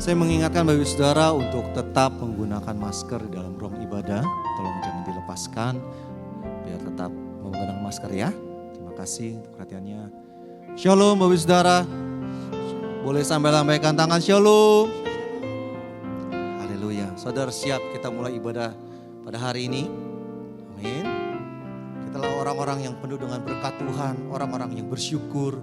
Saya mengingatkan bagi saudara untuk tetap menggunakan masker di dalam ruang ibadah. Tolong jangan dilepaskan, biar tetap menggunakan masker ya. Terima kasih untuk perhatiannya. Shalom Bapak saudara. Boleh sambil lambaikan tangan shalom. Haleluya. Saudara siap kita mulai ibadah pada hari ini. Amin. Kitalah orang-orang yang penuh dengan berkat Tuhan, orang-orang yang bersyukur.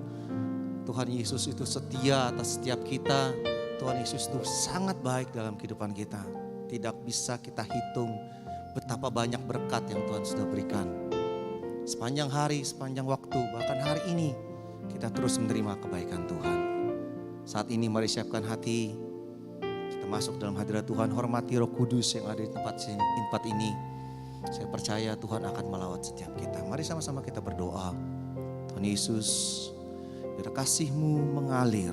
Tuhan Yesus itu setia atas setiap kita. Tuhan Yesus itu sangat baik dalam kehidupan kita. Tidak bisa kita hitung betapa banyak berkat yang Tuhan sudah berikan. Sepanjang hari, sepanjang waktu, bahkan hari ini kita terus menerima kebaikan Tuhan. Saat ini mari siapkan hati. Kita masuk dalam hadirat Tuhan, hormati Roh Kudus yang ada di tempat ini. Saya percaya Tuhan akan melawat setiap kita. Mari sama-sama kita berdoa. Tuhan Yesus, biar kasih-Mu mengalir.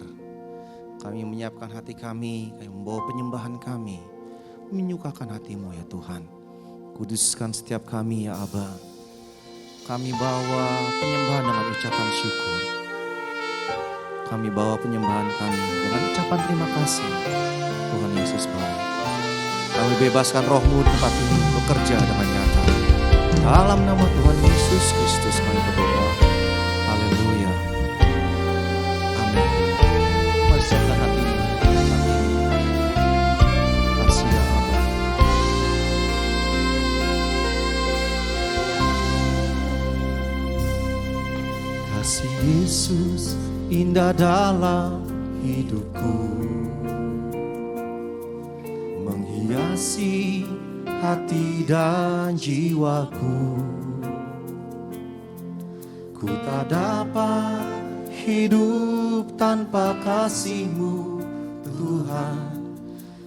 Kami menyiapkan hati kami membawa penyembahan kami. Menyukakan hati-Mu ya Tuhan. Kuduskan setiap kami ya Aba. Kami bawa penyembahan dengan ucapan syukur. Kami bawa penyembahan kami dengan ucapan terima kasih. Tuhan Yesus baik. Kami bebaskan Roh-Mu di tempat ini bekerja dengan nyata. Dalam nama Tuhan Yesus Kristus kami berdoa. Haleluya. Amin. Siapkan hati ini. Kasih ya Allah. Kasih Yesus indah dalam hidupku, menghiasi hati dan jiwaku. Ku tak dapat hidup tanpa kasih-Mu Tuhan.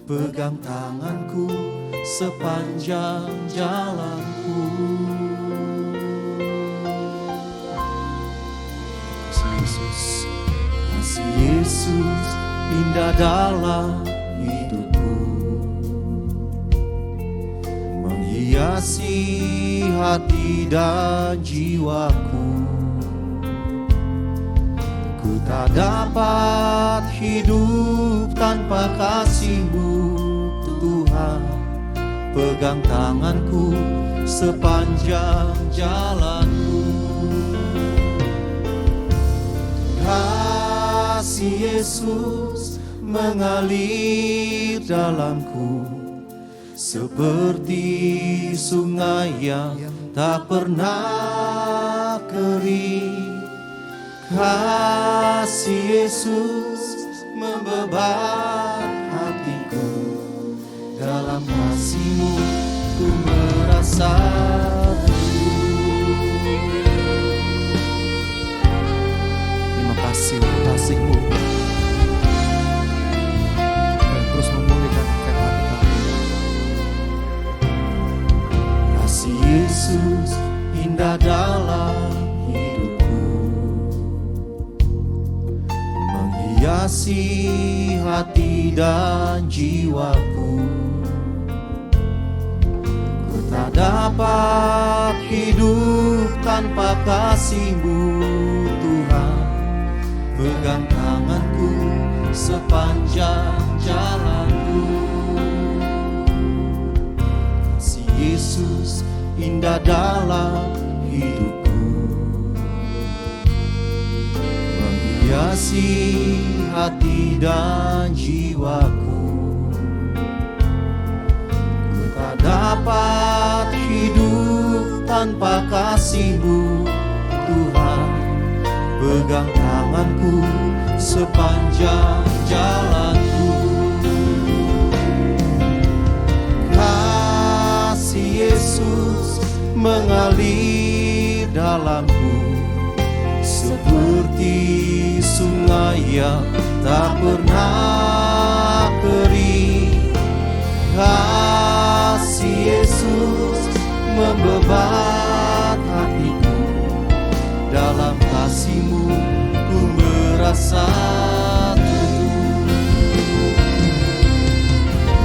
Pegang tanganku sepanjang jalanku. Kasih Yesus, kasih Yesus indah dalam hidupku, menghiasi hati dan jiwaku. Ku tak dapat hidup tanpa kasih-Mu Tuhan. Pegang tanganku sepanjang jalanku. Kasih Yesus mengalir dalamku, seperti sungai yang tak pernah kering. Kasih Yesus membeban hatiku. Dalam kasih-Mu ku merasa teduh. Terima kasih untuk kasih-Mu dan terus memulihkan hati kami. Kasih Yesus indah dalam menghiasi hati dan jiwaku. Ku tak dapat hidup tanpa kasih-Mu Tuhan. Pegang tanganku sepanjang jalanku. Kasih Yesus indah dalam hidupku, menghiasi hati dan jiwaku. Ku tak dapat hidup tanpa kasih-Mu Tuhan. Pegang tanganku sepanjang jalanku. Kasih Yesus mengalir dalamku, seperti sungai yang tak pernah kering. Kasih Yesus membebat hatiku. Dalam kasih-Mu ku merasa teduh.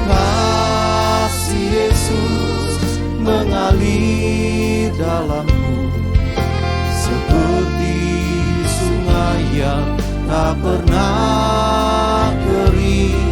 Kasih Yesus mengalir dalamku, seperti sungai yang tak pernah kering.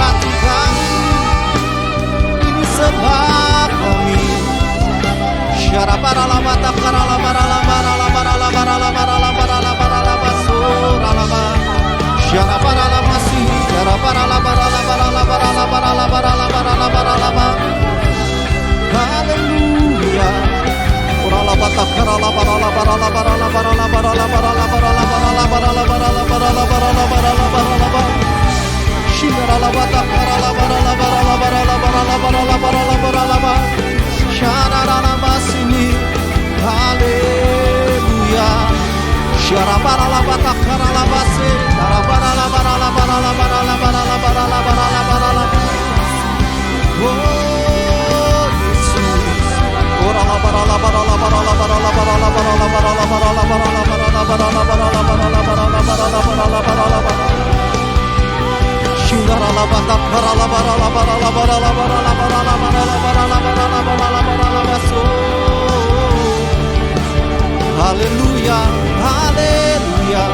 hati kami, ini sebab kami. Haleluya. Oh Yesus. Haleluya, haleluya.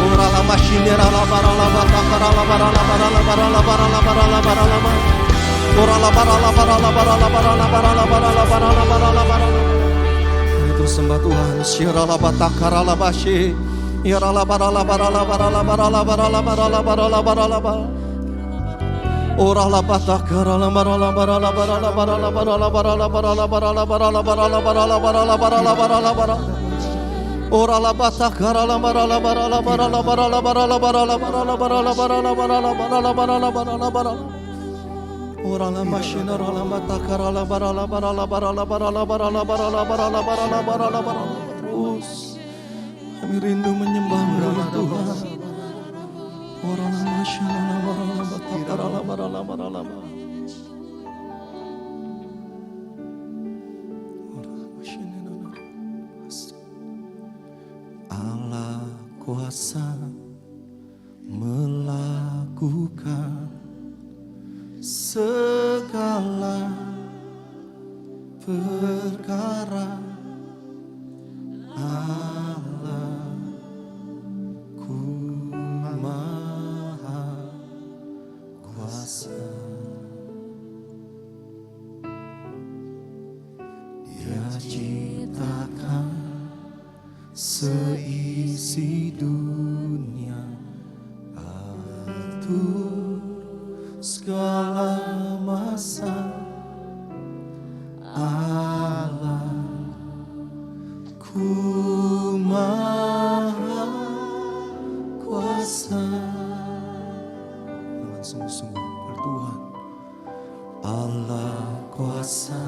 Orala mashinera la barala batakara la barala barala barala barala barala barala. Orala barala barala barala barala barala barala barala barala barala. Itu sembah Tuhan. Syirala batakara la bashi. Yarala barala barala barala barala barala barala barala barala barala. Orala batakara la barala barala barala barala barala barala barala barala barala barala barala barala barala barala barala. Ora la batakara la barala barala barala barala barala barala barala barala barala barala barala barala barala barala. Ora la mashina la batakara la barala barala barala barala barala barala barala barala barala barala. Terus kami rindu menyembah-Mu Tuhan. Ora la mashina la barala batakara la barala barala barala. Allah kuasa melakukan segala perkara. Allah ku maha kuasa. Dia ciptakan seisi dunia, atur segala masa. Allah ku maha kuasa. Dengan sungguh-sungguh bertuhan. Allah kuasa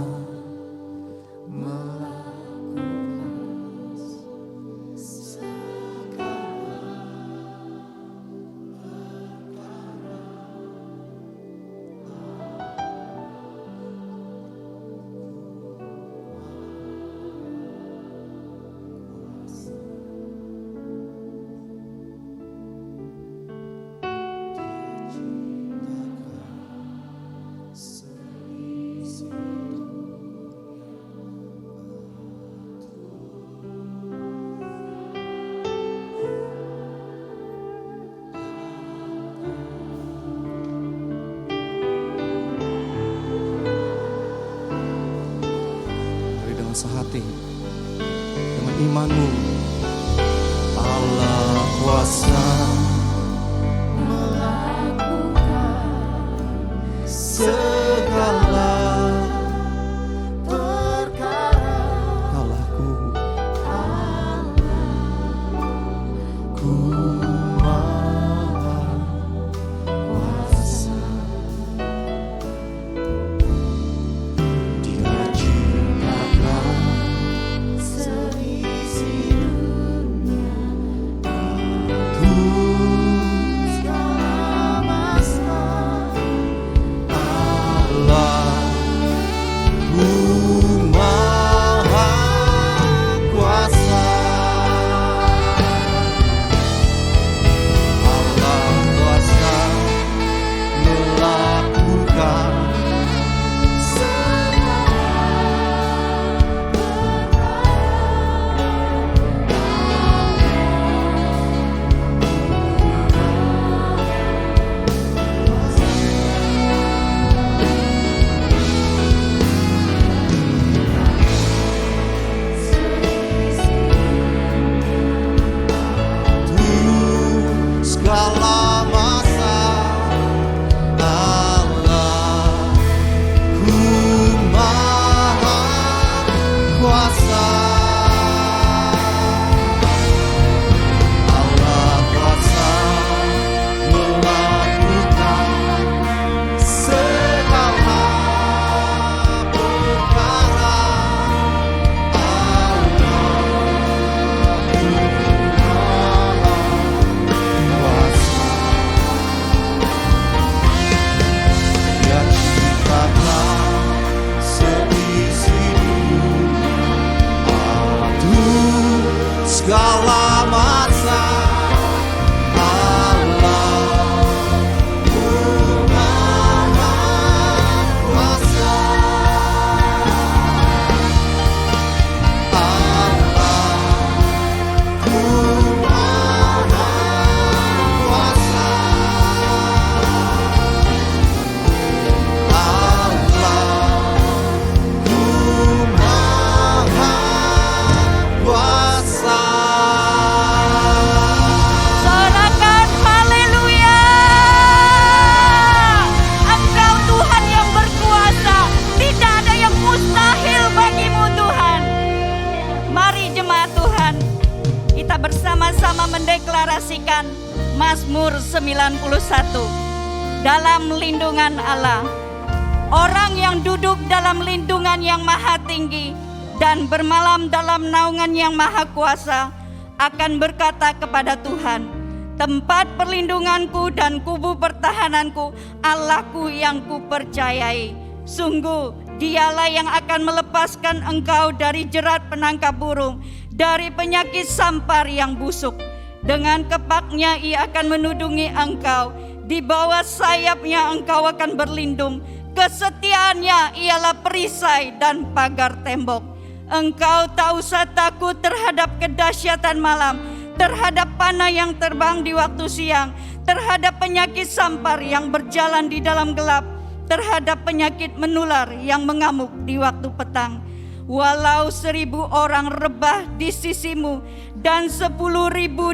sehati dengan imanmu. Allah kuasa melakukan segala perkara. Allahku maha kuasa. Dia ciptakan seisi dunia. Mazmur 91. Dalam lindungan Allah. Orang yang duduk dalam lindungan yang maha tinggi dan bermalam dalam naungan yang maha kuasa akan berkata kepada Tuhan, tempat perlindunganku dan kubu pertahananku, Allahku yang kupercayai. Sungguh dialah yang akan melepaskan engkau dari jerat penangkap burung, dari penyakit sampar yang busuk. Dengan kepaknya ia akan menudungi engkau, di bawah sayapnya engkau akan berlindung. Kesetiaannya ialah perisai dan pagar tembok. Engkau tak usah takut terhadap kedahsyatan malam, terhadap panah yang terbang di waktu siang, terhadap penyakit sampar yang berjalan di dalam gelap, terhadap penyakit menular yang mengamuk di waktu petang. Walau 1000 orang rebah di sisimu dan 10.000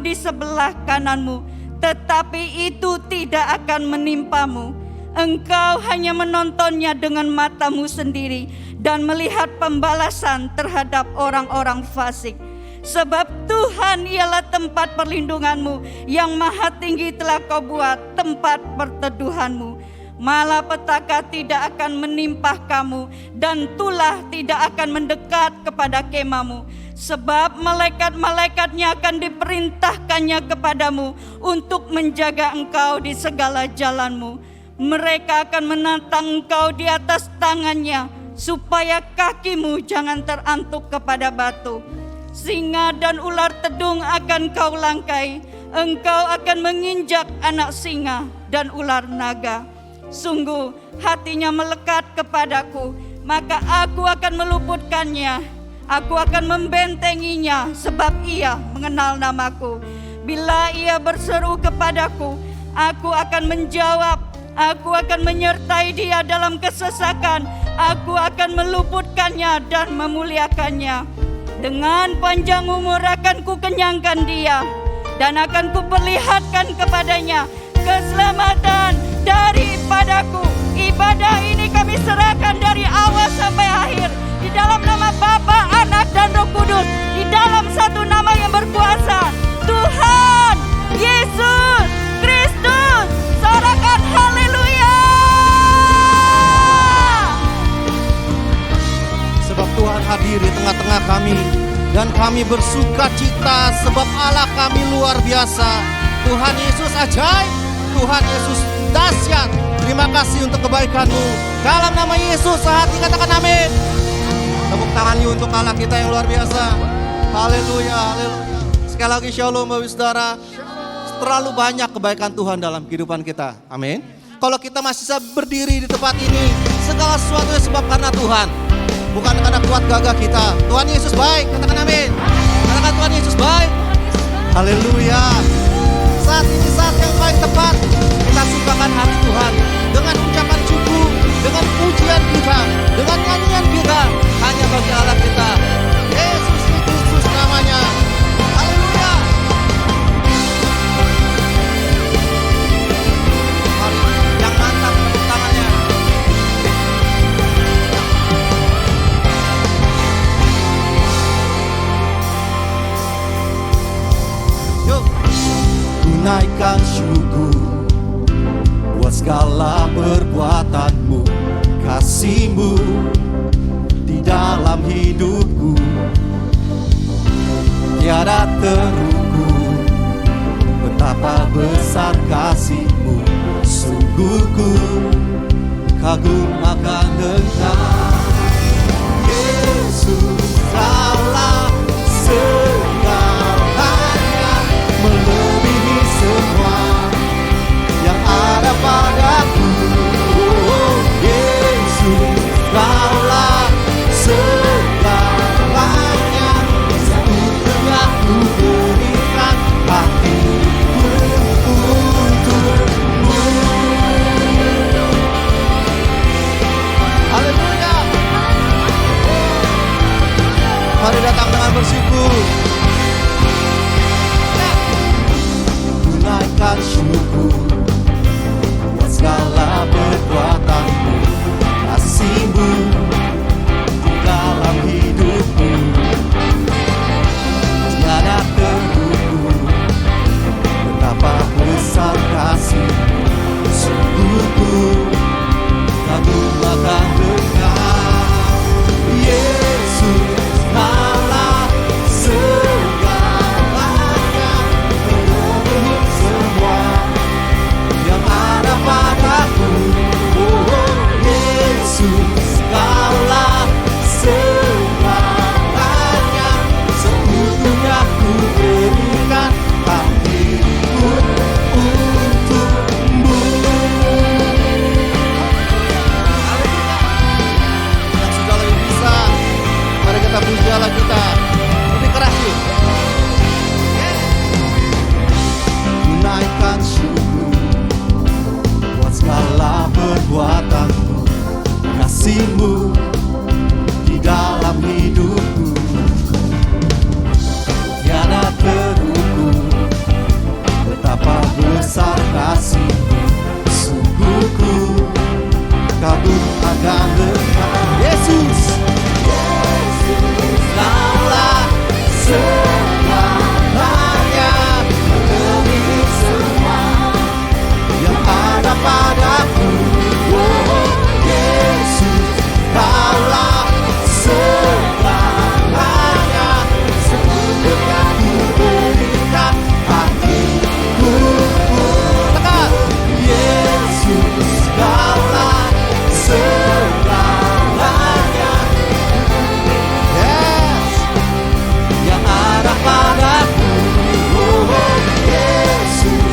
di sebelah kananmu, tetapi itu tidak akan menimpamu. Engkau hanya menontonnya dengan matamu sendiri dan melihat pembalasan terhadap orang-orang fasik. Sebab Tuhan ialah tempat perlindunganmu, yang maha tinggi telah kau buat tempat perteduhanmu. Malapetaka tidak akan menimpa kamu, dan tulah tidak akan mendekat kepada kemahmu. Sebab malaikat-malaikatnya akan diperintahkannya kepadamu untuk menjaga engkau di segala jalanmu. Mereka akan menantang engkau di atas tangannya, supaya kakimu jangan terantuk kepada batu. Singa dan ular tedung akan kau langkai, engkau akan menginjak anak singa dan ular naga. Sungguh hatinya melekat kepadaku, maka aku akan meluputkannya. Aku akan membentenginya, sebab ia mengenal namaku. Bila ia berseru kepadaku, aku akan menjawab. Aku akan menyertai dia dalam kesesakan. Aku akan meluputkannya dan memuliakannya. Dengan panjang umur akan kukenyangkan dia, dan akan kuperlihatkan kepadanya keselamatan daripadaku. Ibadah ini kami serahkan dari awal sampai akhir, di dalam nama Bapa, Anak, dan Roh Kudus, di dalam satu nama yang berkuasa, Tuhan Yesus Kristus. Sorakan haleluya. Sebab Tuhan hadir di tengah-tengah kami, dan kami bersuka cita sebab Allah kami luar biasa. Tuhan Yesus ajaib, Tuhan Yesus dahsyat. Terima kasih untuk kebaikan-Mu. Dalam nama Yesus sehati katakan amin. Tepuk tangan yuk untuk Allah kita yang luar biasa. Haleluya, haleluya. Sekali lagi shalom Bapak Saudara. Terlalu banyak kebaikan Tuhan dalam kehidupan kita. Amin. Kalau kita masih bisa berdiri di tempat ini, segala sesuatu sebab karena Tuhan, bukan karena kuat gagah kita. Tuhan Yesus baik, katakan amin. Katakan Tuhan Yesus baik. Haleluya. Saat ini saat yang paling tepat, kita sukakan hati Tuhan dengan ucapan syukur, dengan pujian kita, dengan nyanyian kita, hanya bagi Allah kita. Yesus Kristus namanya. Haleluya. Mari yang mantap tepuk tangannya. Yuk. Naikkan syukur buat segala perbuatan-Mu, kasih-Mu di dalam hidupku. Tiada terukur betapa besar kasih-Mu. Sungguh ku kagum akan Engkau, Yesus. Kaulah segalanya, melebihi semua yang ada padaku. Oh, Yesus, Kaulah segalanya. Satu tengah ku berikan hatiku untukmu. Haleluya. sungguh kagum akan Engkau. Yesus Allah segalanya, penuh semua yang ada padaku. Oh Yesus Allah segalanya, sekutunya ku berikan hatiku untukmu. Yang sudah lebih bisa, mari kita puji Allah kita lebih keras yuk. Tunaikan syukur buat segala perbuatanmu, kasih-Mu di dalam hidupku tiada terukur. Betapa besar kasih-Mu, sungguh ku kagum akan Engkau. Yesus, Yesus Allah segalanya, penuh semua yang ada padaku. Oh Yesus Allah segalanya, sekutunya ku berikan hatiku. Tekan, Yesus Allah segalanya, yes, yang ada padaku. Oh Yesus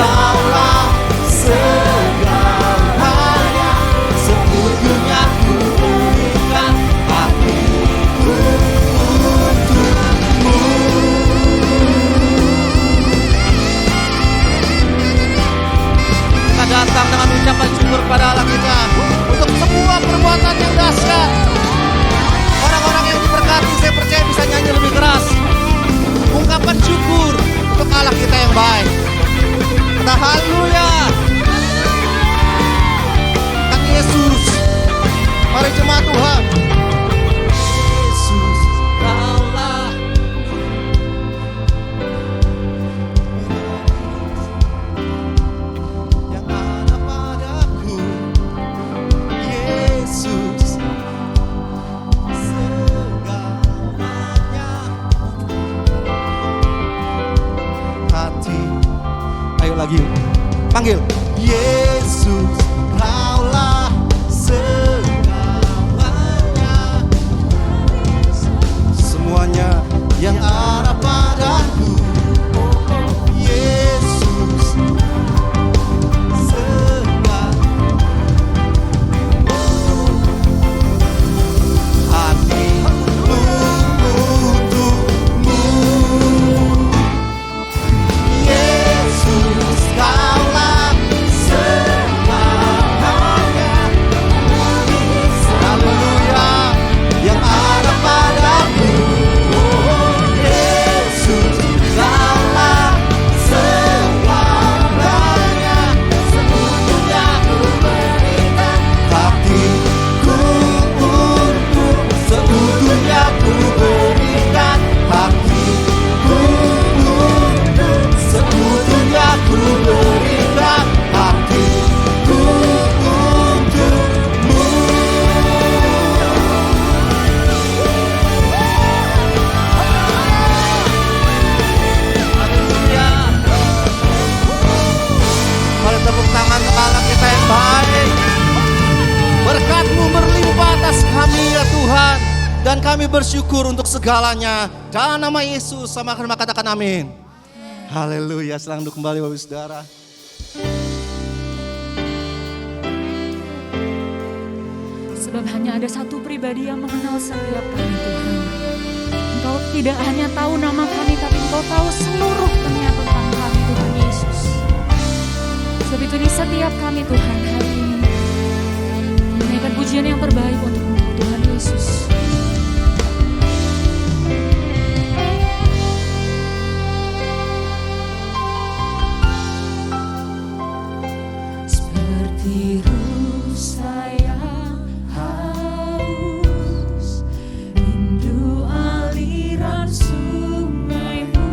Allah segalanya, sekutunya ku berikan hatiku untukmu. Kita datang dengan ucapan syukur pada Allah kita untuk semua perbuatan yang dahsyat. Orang-orang yang diberkati, saya percaya bisa nyanyi lebih keras. Ungkapan syukur untuk Allah kita yang baik. Kata haleluya. Kata Yesus. Mari jemaat Tuhan. Yesus Allah. Yang ada padaku. Yesus segalanya. Hati. Ayo lagi. Panggil. Yesus Kaulah segalanya. Semuanya yang ada padaku. Yesus segalanya. Hatiku untukmu. Yesus Kaulah segalanya. Haleluya. Yang ada padaku. Oh Yesus Kaulah segalanya. Sekutunya ku berikan hatiku untuk. Sekutunya ku berikan hatiku untuk. Sekutunya ku berikan hatiku untukmu. Haleluya. Mari tepuk tangan untuk Allah kita yang baik. Berkat-Mu berlimpah atas kami ya Tuhan, dan kami bersyukur untuk segalanya. Dalam nama Yesus, sama katakan amin. Haleluya. Silakan duduk kembali Bapak Saudara. Sebab hanya ada satu pribadi yang mengenal setiap kami Tuhan. Engkau tidak hanya tahu nama kami, tapi Engkau tahu seluruh dunia tentang kami Tuhan Yesus. Sebab itu di setiap kami Tuhan hari ini, menaikkan pujian yang terbaik untuk Engkau Tuhan Yesus. Seperti rusa yang haus, rindu aliran sungai-Mu.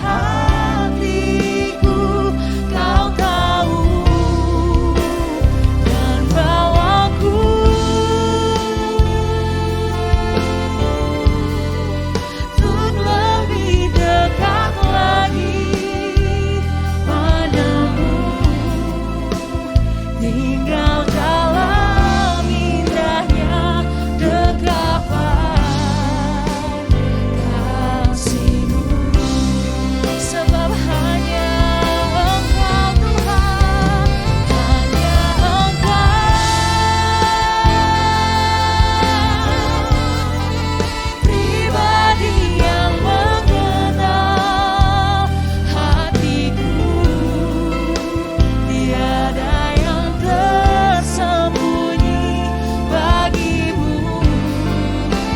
hatiku, Kau tahu dan bawaku untuk lebih dekat lagi padamu, tinggal dalam indahnya dekapan kasih-Mu. Sebab hanya Engkau Tuhan, hanya Engkau pribadi yang mengenal hatiku. Tiada yang tersembunyi bagi-Mu,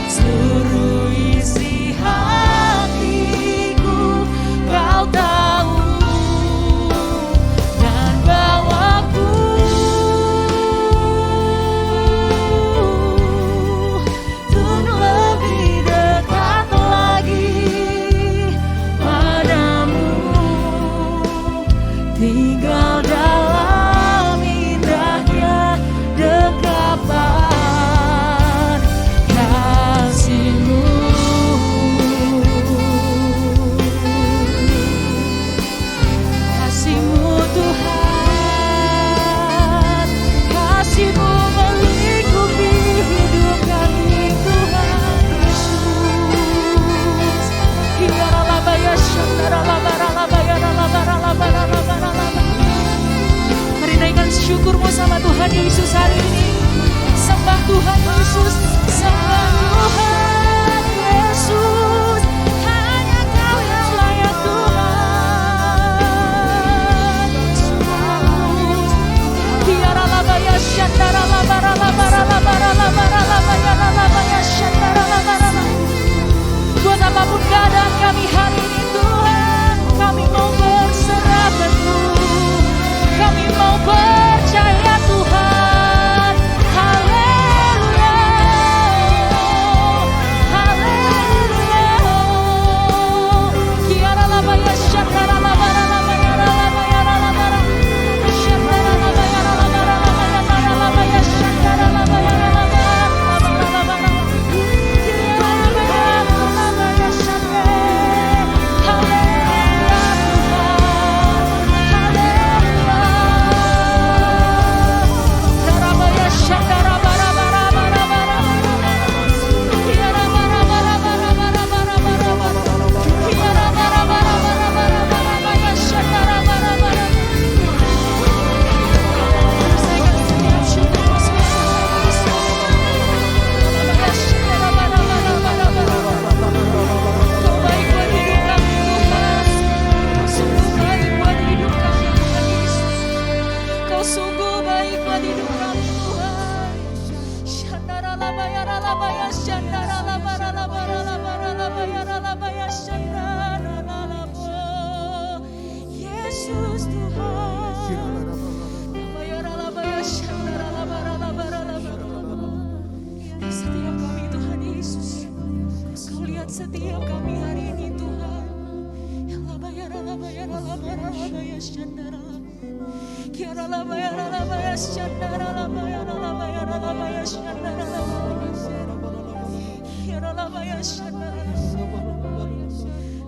seluruh isi hatiku Kau tahu dan bawaku untuk lebih dekat lagi padamu, tinggal dalam indahnya dekapan kasih-Mu. Kasih-Mu Tuhan, kasih-Mu melingkupi hidup kami Tuhan Yesus. Mari naikkan syukur-Mu sama Tuhan Yesus hari ini. Sembah Tuhan Yesus, sembah Tuhan Yesus. Hanya Kau yang layak Tuhan Yesus. Tiara labaya syandara labara labara labara labara labaya labaya syandara labara. Buat apapun keadaan kami hari ini Tuhan, kami mau berserah padamu, kami mau percaya Tuhan. Haleluya, haleluya. Kiara labaya syandara labara labaya labaya labara syandara labaya labara labaya labaya syandara labaya labara labara. Yesus Tuhan, setiap kami Tuhan Yesus, Kau lihat setiap kami hari ini Tuhan.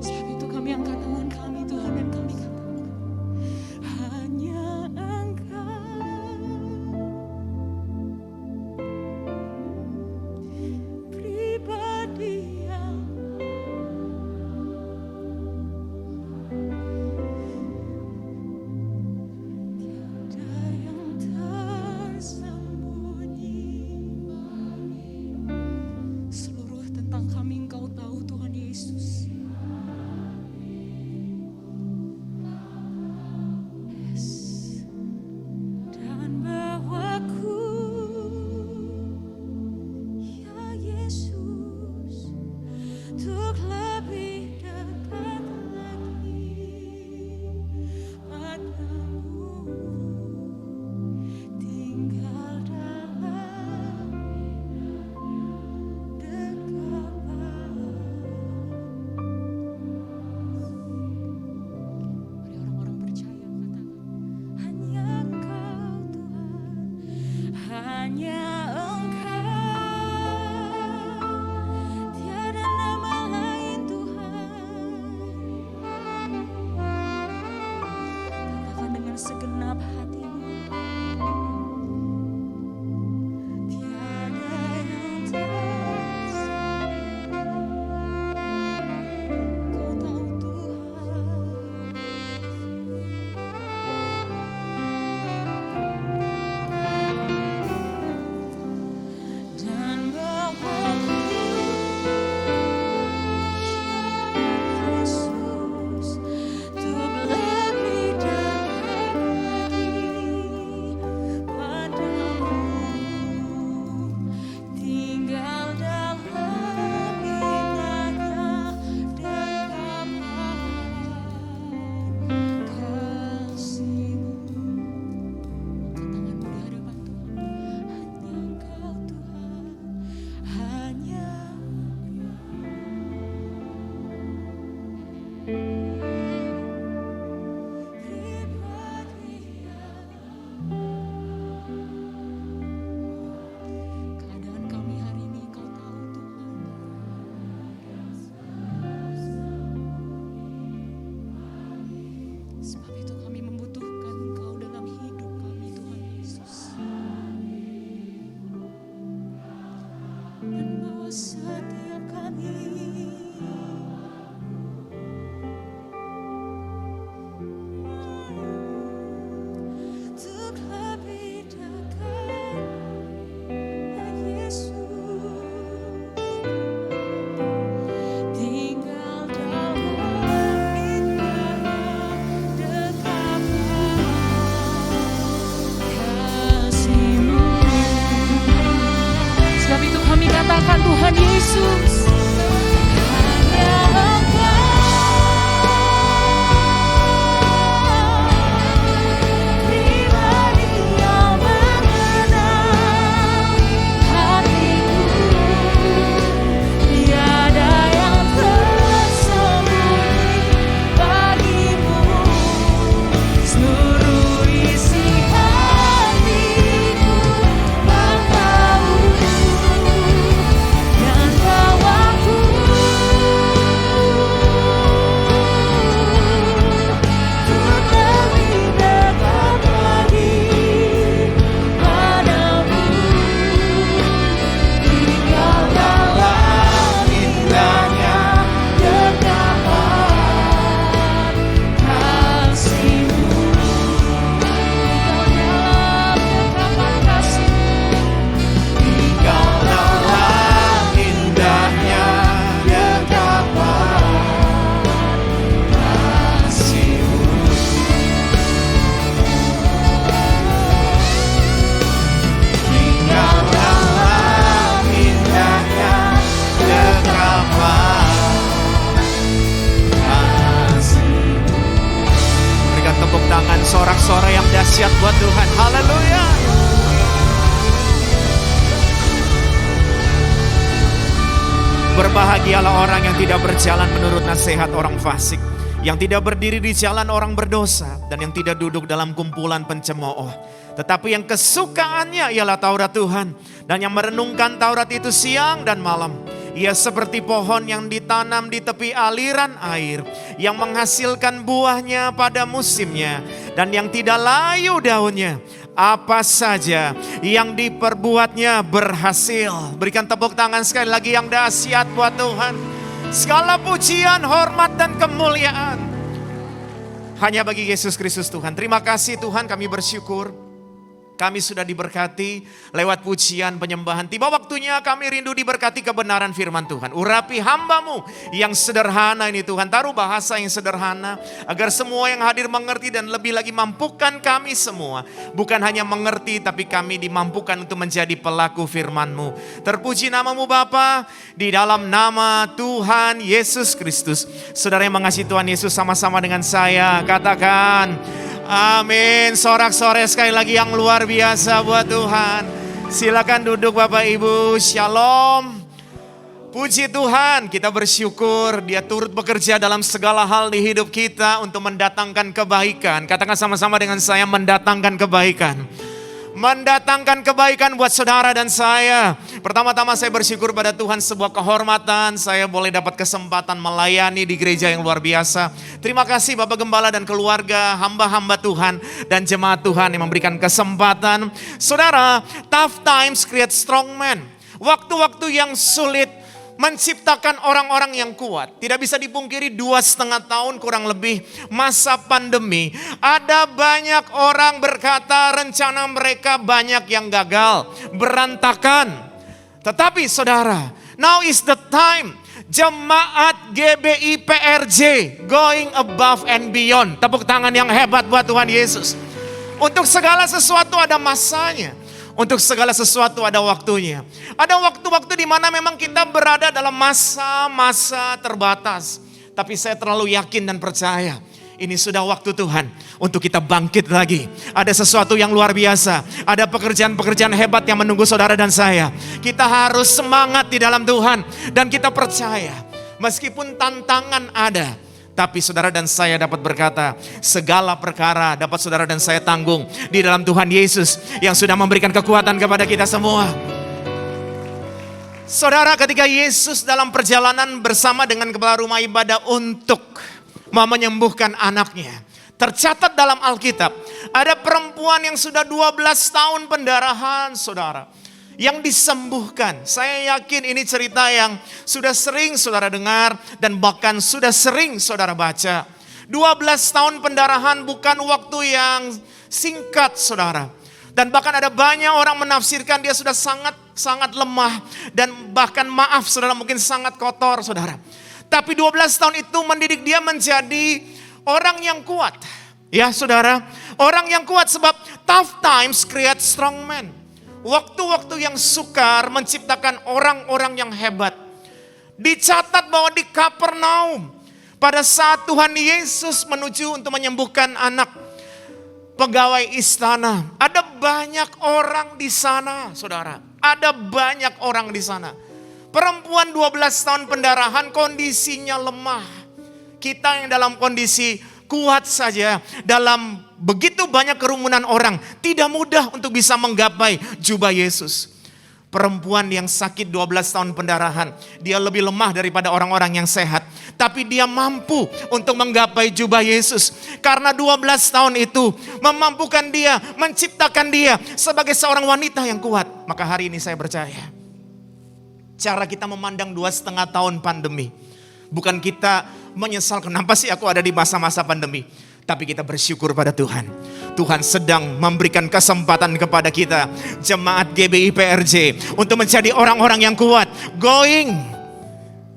Sebab itu kami angkat tangan kami Tuhan dan kami katakan, hanya Engkau pribadi yang tiada yang tersembunyi memuliakan Tuhan Yesus. Hanya Engkau pribadi yang mengenal hatiku. Tiada yang tersembunyi bagimu. Seluruh isi hatiku Kau tahu, dan Kau aku untuk lebih dekat lagi padamu. Tinggal dalam indahnya dekapan kasih-Mu. Tinggal dalam indahnya dekapan kasih-Mu. Tinggal dalam indahnya dekapan kasih-Mu. Berikan tepuk tangan sorak-sorai yang dahsyat buat Tuhan. Haleluya. Berbahagialah orang yang tidak berjalan menurut nasihat orang fasik, yang tidak berdiri di jalan orang berdosa, dan yang tidak duduk dalam kumpulan pencemooh. Tetapi yang kesukaannya ialah Taurat Tuhan, dan yang merenungkan Taurat itu siang dan malam. Ia seperti pohon yang ditanam di tepi aliran air, yang menghasilkan buahnya pada musimnya, dan yang tidak layu daunnya. Apa saja yang diperbuatnya berhasil. Berikan tepuk tangan sekali lagi yang dahsyat buat Tuhan. Segala pujian, hormat, dan kemuliaan hanya bagi Yesus Kristus Tuhan. Terima kasih Tuhan, kami bersyukur. Kami sudah diberkati lewat pujian penyembahan. Tiba waktunya kami rindu diberkati kebenaran firman Tuhan. Urapi hamba-Mu yang sederhana ini Tuhan. Taruh bahasa yang sederhana agar semua yang hadir mengerti, dan lebih lagi mampukan kami semua. Bukan hanya mengerti, tapi kami dimampukan untuk menjadi pelaku firman-Mu. Terpuji nama-Mu Bapa, di dalam nama Tuhan Yesus Kristus. Saudara yang mengasihi Tuhan Yesus, sama-sama dengan saya katakan amin. Sorak-sorai sekali lagi yang luar biasa buat Tuhan. Silakan duduk Bapak Ibu. Shalom. Puji Tuhan, kita bersyukur Dia turut bekerja dalam segala hal di hidup kita untuk mendatangkan kebaikan. Katakan sama-sama dengan saya, mendatangkan kebaikan. Mendatangkan kebaikan buat saudara dan saya. Pertama-tama saya bersyukur pada Tuhan, sebuah kehormatan saya boleh dapat kesempatan melayani di gereja yang luar biasa. Terima kasih Bapak Gembala dan keluarga, hamba-hamba Tuhan dan jemaat Tuhan yang memberikan kesempatan. Saudara, tough times create strong men. Waktu-waktu yang sulit menciptakan orang-orang yang kuat. Tidak bisa dipungkiri 2,5 tahun kurang lebih masa pandemi. Ada banyak orang berkata rencana mereka banyak yang gagal, berantakan. Tetapi saudara, now is the time. Jemaat GBI PRJ going above and beyond. Tepuk tangan yang hebat buat Tuhan Yesus. Untuk segala sesuatu ada masanya. Untuk segala sesuatu ada waktunya. Ada waktu-waktu di mana memang kita berada dalam masa-masa terbatas. Tapi saya terlalu yakin dan percaya, ini sudah waktu Tuhan untuk kita bangkit lagi. Ada sesuatu yang luar biasa. Ada pekerjaan-pekerjaan hebat yang menunggu saudara dan saya. Kita harus semangat di dalam Tuhan. Dan kita percaya, meskipun tantangan ada, tapi saudara dan saya dapat berkata, segala perkara dapat saudara dan saya tanggung di dalam Tuhan Yesus yang sudah memberikan kekuatan kepada kita semua. Saudara, ketika Yesus dalam perjalanan bersama dengan kepala rumah ibadah untuk mau menyembuhkan anaknya, tercatat dalam Alkitab, ada perempuan yang sudah 12 tahun pendarahan, saudara, yang disembuhkan. Saya yakin ini cerita yang sudah sering saudara dengar dan bahkan sudah sering saudara baca. 12 tahun pendarahan bukan waktu yang singkat saudara. Dan bahkan ada banyak orang menafsirkan dia sudah sangat lemah dan bahkan maaf saudara mungkin sangat kotor saudara. Tapi 12 tahun itu mendidik dia menjadi orang yang kuat. Ya saudara, orang yang kuat sebab tough times create strong men. waktu-waktu yang sukar menciptakan orang-orang yang hebat. Dicatat bahwa di Kapernaum, pada saat Tuhan Yesus menuju untuk menyembuhkan anak pegawai istana, ada banyak orang di sana, saudara. Ada banyak orang di sana. Perempuan 12 tahun pendarahan kondisinya lemah. Kita yang dalam kondisi kuat saja, dalam begitu banyak kerumunan orang, tidak mudah untuk bisa menggapai jubah Yesus. Perempuan yang sakit 12 tahun pendarahan, dia lebih lemah daripada orang-orang yang sehat. Tapi dia mampu untuk menggapai jubah Yesus. Karena 12 tahun itu memampukan dia, menciptakan dia sebagai seorang wanita yang kuat. Maka hari ini saya percaya, cara kita memandang 2,5 tahun pandemi, bukan kita menyesal kenapa sih aku ada di masa-masa pandemi. Tapi kita bersyukur pada Tuhan. Tuhan sedang memberikan kesempatan kepada kita, jemaat GBI PRJ, untuk menjadi orang-orang yang kuat. Going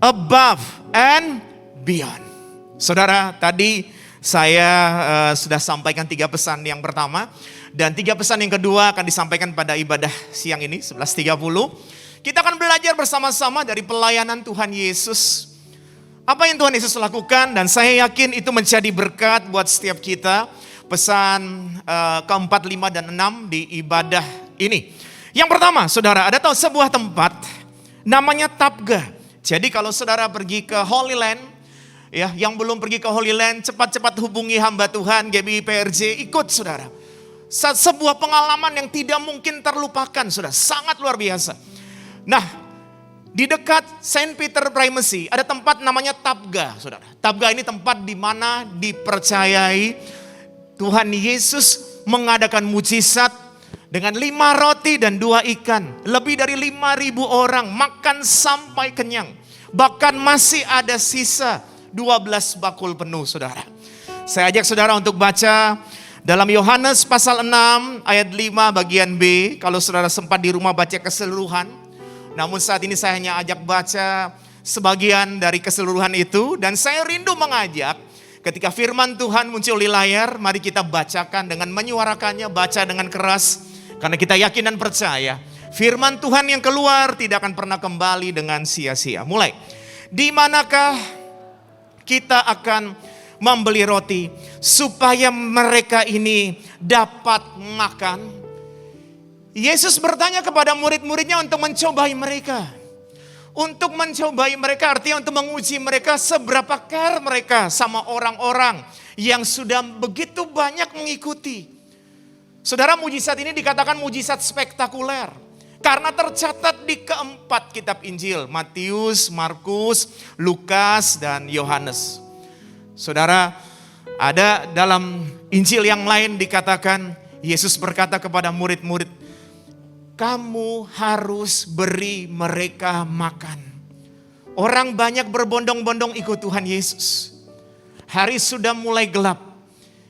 above and beyond. Saudara, tadi saya sudah sampaikan 3 pesan yang pertama. Dan 3 pesan yang kedua akan disampaikan pada ibadah siang ini, 11.30. Kita akan belajar bersama-sama dari pelayanan Tuhan Yesus. Apa yang Tuhan Yesus lakukan, dan saya yakin itu menjadi berkat buat setiap kita. Pesan keempat, 5, dan 6 di ibadah ini. Yang pertama, saudara, ada tahu sebuah tempat namanya Tabgha. Jadi kalau saudara pergi ke Holy Land, ya, yang belum pergi ke Holy Land, cepat-cepat hubungi hamba Tuhan GBI PRJ, ikut saudara. Sebuah pengalaman yang tidak mungkin terlupakan, saudara, sangat luar biasa. Nah, di dekat Saint Peter Primacy ada tempat namanya Tabgha, saudara. Tabgha ini tempat di mana dipercayai Tuhan Yesus mengadakan mujizat dengan 5 roti dan 2 ikan. Lebih dari 5.000 orang makan sampai kenyang. Bahkan masih ada sisa 12 bakul penuh, saudara. Saya ajak saudara untuk baca dalam Yohanes pasal 6 ayat 5 bagian B. Kalau saudara sempat di rumah baca keseluruhan. Namun saat ini saya hanya ajak baca sebagian dari keseluruhan itu. Dan saya rindu mengajak ketika firman Tuhan muncul di layar, mari kita bacakan dengan menyuarakannya, baca dengan keras. Karena kita yakin dan percaya firman Tuhan yang keluar tidak akan pernah kembali dengan sia-sia. Mulai, di manakah kita akan membeli roti supaya mereka ini dapat makan? Yesus bertanya kepada murid-muridnya untuk mencobai mereka. Untuk mencobai mereka artinya untuk menguji mereka seberapa care mereka sama orang-orang yang sudah begitu banyak mengikuti. Saudara, mujizat ini dikatakan mujizat spektakuler. Karena tercatat di keempat kitab Injil, Matius, Markus, Lukas, dan Yohanes. Saudara, ada dalam Injil yang lain dikatakan Yesus berkata kepada murid-murid, kamu harus beri mereka makan. Orang banyak berbondong-bondong ikut Tuhan Yesus. Hari sudah mulai gelap.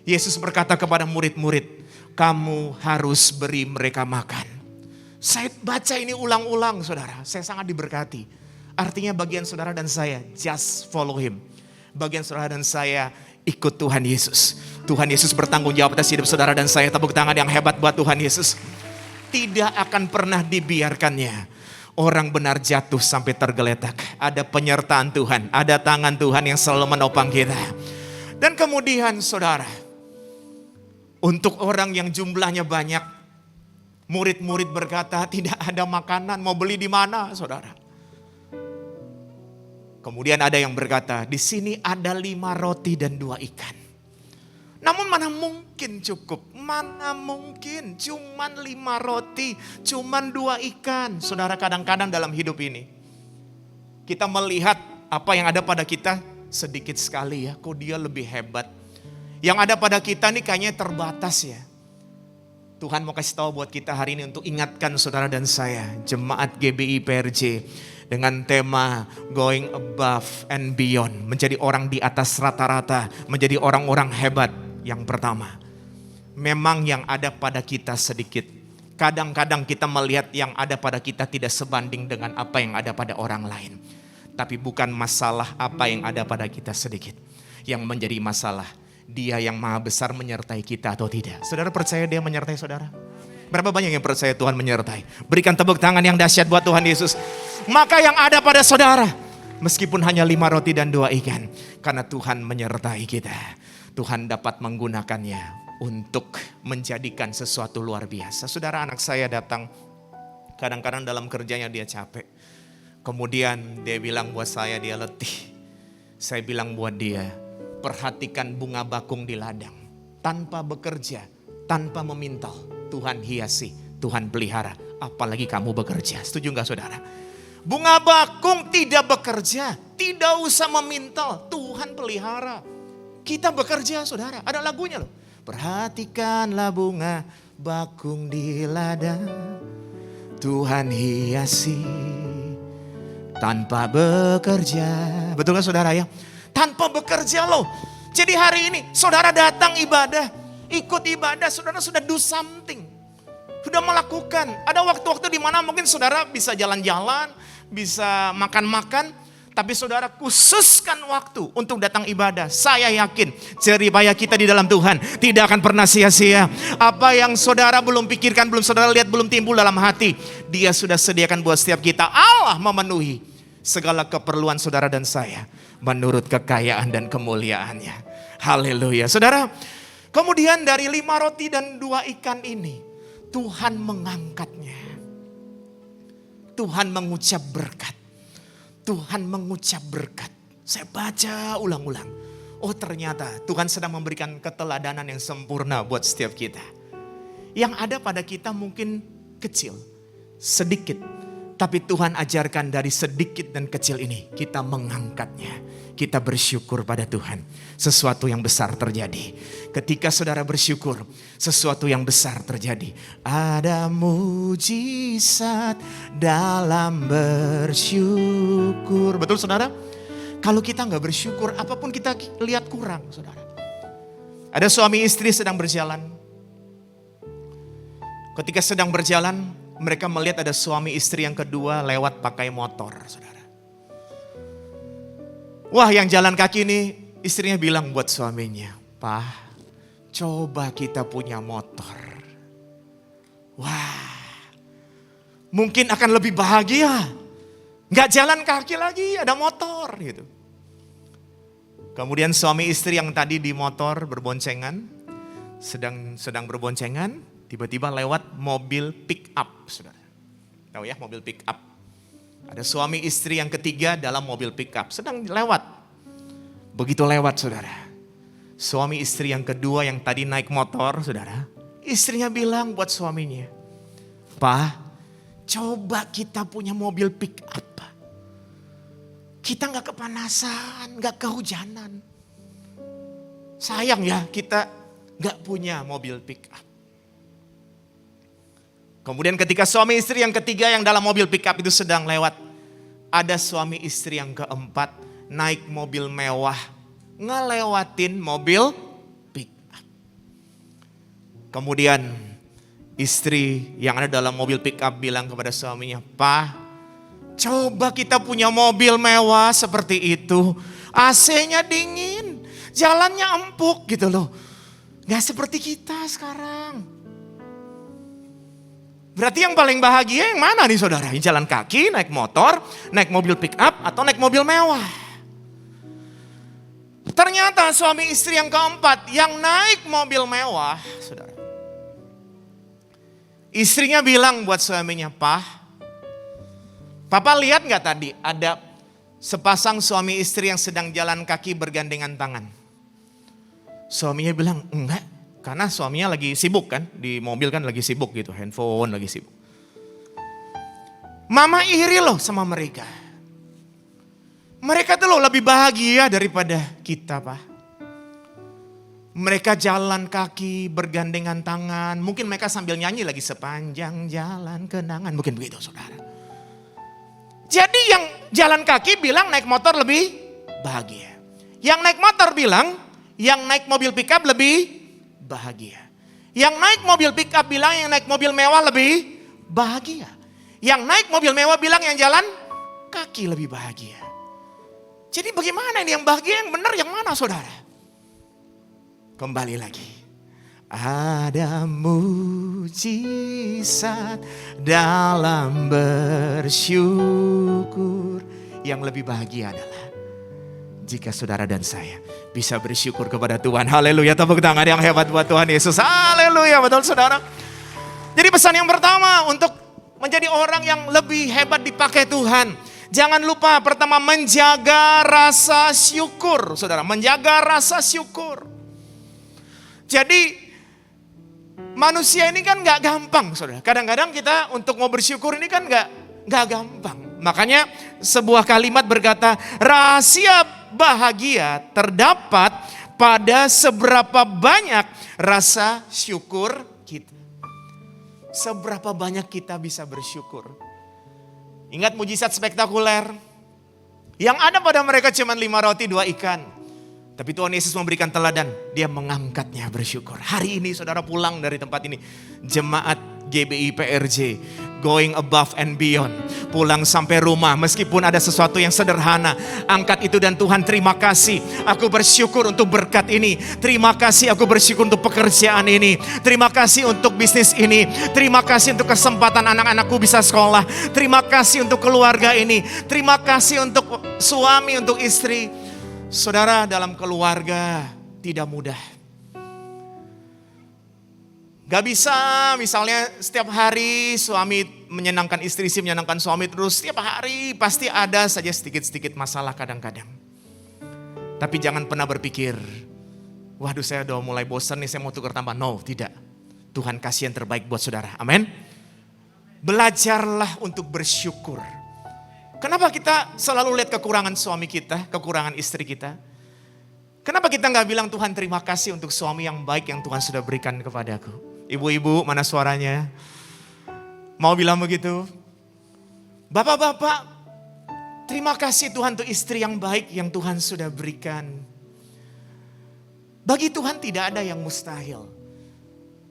Yesus berkata kepada murid-murid, kamu harus beri mereka makan. Saya baca ini ulang-ulang, saudara. Saya sangat diberkati. Artinya bagian saudara dan saya, just follow him. Bagian saudara dan saya, ikut Tuhan Yesus. Tuhan Yesus bertanggung jawab atas hidup saudara dan saya. Tepuk tangan yang hebat buat Tuhan Yesus. Tidak akan pernah dibiarkannya orang benar jatuh sampai tergeletak. Ada penyertaan Tuhan, ada tangan Tuhan yang selalu menopang kita. Dan kemudian saudara, untuk orang yang jumlahnya banyak, murid-murid berkata tidak ada makanan, mau beli di mana saudara? Kemudian ada yang berkata, di sini ada 5 roti dan 2 ikan. Namun mana mungkin cukup, mana mungkin cuman 5 roti, cuman 2 ikan. Saudara, kadang-kadang dalam hidup ini kita melihat apa yang ada pada kita sedikit sekali ya, kok dia lebih hebat. Yang ada pada kita nih kayaknya terbatas ya. Tuhan mau kasih tahu buat kita hari ini untuk ingatkan saudara dan saya, jemaat GBI PRJ, dengan tema going above and beyond, menjadi orang di atas rata-rata, menjadi orang-orang hebat. Yang pertama, memang yang ada pada kita sedikit. Kadang-kadang kita melihat yang ada pada kita tidak sebanding dengan apa yang ada pada orang lain. Tapi bukan masalah apa yang ada pada kita sedikit. Yang menjadi masalah, Dia yang maha besar menyertai kita atau tidak. Saudara percaya Dia menyertai saudara? Berapa banyak yang percaya Tuhan menyertai? Berikan tepuk tangan yang dahsyat buat Tuhan Yesus. Maka yang ada pada saudara, meskipun hanya 5 roti dan 2 ikan, karena Tuhan menyertai kita, Tuhan dapat menggunakannya untuk menjadikan sesuatu luar biasa. Saudara, anak saya datang, kadang-kadang dalam kerjanya dia capek. Kemudian dia bilang buat saya dia letih. Saya bilang buat dia, perhatikan bunga bakung di ladang. Tanpa bekerja, tanpa memintal, Tuhan hiasi, Tuhan pelihara. Apalagi kamu bekerja. Setuju gak saudara? Bunga bakung tidak bekerja, tidak usah memintal, Tuhan pelihara. Kita bekerja saudara, ada lagunya loh. Perhatikanlah bunga bakung di ladang, Tuhan hiasi tanpa bekerja. Betul kan saudara ya? Tanpa bekerja loh. Jadi hari ini saudara datang ibadah, ikut ibadah, saudara sudah do something. Sudah melakukan. Ada waktu-waktu di mana mungkin saudara bisa jalan-jalan, bisa makan-makan. Tapi saudara khususkan waktu untuk datang ibadah. Saya yakin jeripaya kita di dalam Tuhan tidak akan pernah sia-sia. Apa yang saudara belum pikirkan, belum saudara lihat, belum timbul dalam hati, Dia sudah sediakan buat setiap kita. Allah memenuhi segala keperluan saudara dan saya menurut kekayaan dan kemuliaannya. Haleluya. Saudara, kemudian dari 5 roti dan 2 ikan ini, Tuhan mengangkatnya. Tuhan mengucap berkat. Tuhan mengucap berkat. Saya baca ulang-ulang. Oh ternyata Tuhan sedang memberikan keteladanan yang sempurna buat setiap kita. Yang ada pada kita mungkin kecil, sedikit. Tapi Tuhan ajarkan dari sedikit dan kecil ini kita mengangkatnya. Kita bersyukur pada Tuhan. Sesuatu yang besar terjadi. Ketika saudara bersyukur, sesuatu yang besar terjadi. Ada mujizat dalam bersyukur. Betul saudara? Kalau kita nggak bersyukur, apapun kita lihat kurang saudara. Ada suami istri sedang berjalan. Ketika sedang berjalan, mereka melihat ada suami istri yang kedua lewat pakai motor saudara. Wah, yang jalan kaki ini istrinya bilang buat suaminya, "Pak, coba kita punya motor." Wah, mungkin akan lebih bahagia. Nggak jalan kaki lagi, ada motor gitu. Kemudian suami istri yang tadi di motor berboncengan, sedang berboncengan, tiba-tiba lewat mobil pick up, saudara. Tahu ya mobil pick up? Ada suami istri yang ketiga dalam mobil pick up, sedang lewat. Begitu lewat saudara, suami istri yang kedua yang tadi naik motor saudara, istrinya bilang buat suaminya, "Pak, coba kita punya mobil pick up. Kita gak kepanasan, gak kehujanan. Sayang ya kita gak punya mobil pick up." Kemudian ketika suami istri yang ketiga yang dalam mobil pick up itu sedang lewat, ada suami istri yang keempat naik mobil mewah, ngelewatin mobil pick up. Kemudian istri yang ada dalam mobil pick up bilang kepada suaminya, "Pak, coba kita punya mobil mewah seperti itu. AC-nya dingin, jalannya empuk gitu loh. Gak seperti kita sekarang." Berarti yang paling bahagia yang mana nih saudara? Yang jalan kaki, naik motor, naik mobil pick up, atau naik mobil mewah? Ternyata suami istri yang keempat yang naik mobil mewah, saudara. Istrinya bilang buat suaminya, "Pak, Papa lihat gak tadi ada sepasang suami istri yang sedang jalan kaki bergandengan tangan?" Suaminya bilang, "Enggak." Karena suaminya lagi sibuk kan, di mobil kan lagi sibuk gitu, handphone lagi sibuk. "Mama iri loh sama mereka. Mereka tuh loh lebih bahagia daripada kita, Pak. Mereka jalan kaki, bergandengan tangan, mungkin mereka sambil nyanyi lagi sepanjang jalan kenangan." Mungkin begitu saudara. Jadi yang jalan kaki bilang naik motor lebih bahagia. Yang naik motor bilang, yang naik mobil pickup lebih bahagia. Yang naik mobil pick up bilang yang naik mobil mewah lebih bahagia. Yang naik mobil mewah bilang yang jalan kaki lebih bahagia. Jadi bagaimana ini yang bahagia, yang benar yang mana saudara? Kembali lagi. Ada mujizat dalam bersyukur. Yang lebih bahagia adalah jika saudara dan saya bisa bersyukur kepada Tuhan. Haleluya, tepuk tangan yang hebat buat Tuhan Yesus. Haleluya, betul saudara. Jadi pesan yang pertama untuk menjadi orang yang lebih hebat dipakai Tuhan. Jangan lupa pertama menjaga rasa syukur, saudara. Menjaga rasa syukur. Jadi manusia ini kan gak gampang, saudara. Kadang-kadang kita untuk mau bersyukur ini kan gak gampang. Makanya sebuah kalimat berkata, rahasia bahagia terdapat pada seberapa banyak rasa syukur kita. Seberapa banyak kita bisa bersyukur. Ingat mujizat spektakuler. Yang ada pada mereka cuma 5 roti 2 ikan. Tapi Tuhan Yesus memberikan teladan. Dia mengangkatnya bersyukur. Hari ini saudara pulang dari tempat ini. Jemaat GBI PRJ. Going above and beyond. Pulang sampai rumah meskipun ada sesuatu yang sederhana. Angkat itu dan Tuhan terima kasih. Aku bersyukur untuk berkat ini. Terima kasih aku bersyukur untuk pekerjaan ini. Terima kasih untuk bisnis ini. Terima kasih untuk kesempatan anak-anakku bisa sekolah. Terima kasih untuk keluarga ini. Terima kasih untuk suami, untuk istri. Saudara, dalam keluarga tidak mudah. Gak bisa misalnya setiap hari suami menyenangkan istri, istri menyenangkan suami terus. Setiap hari pasti ada saja sedikit-sedikit masalah kadang-kadang. Tapi jangan pernah berpikir, waduh saya udah mulai bosan nih, saya mau tukar tambah. No, tidak. Tuhan kasih yang terbaik buat saudara. Amin. Belajarlah untuk bersyukur. Kenapa kita selalu lihat kekurangan suami kita, kekurangan istri kita? Kenapa kita gak bilang Tuhan terima kasih untuk suami yang baik yang Tuhan sudah berikan kepadaku? Ibu-ibu, mana suaranya? Mau bilang begitu? Bapak-bapak, terima kasih Tuhan untuk istri yang baik yang Tuhan sudah berikan. Bagi Tuhan tidak ada yang mustahil.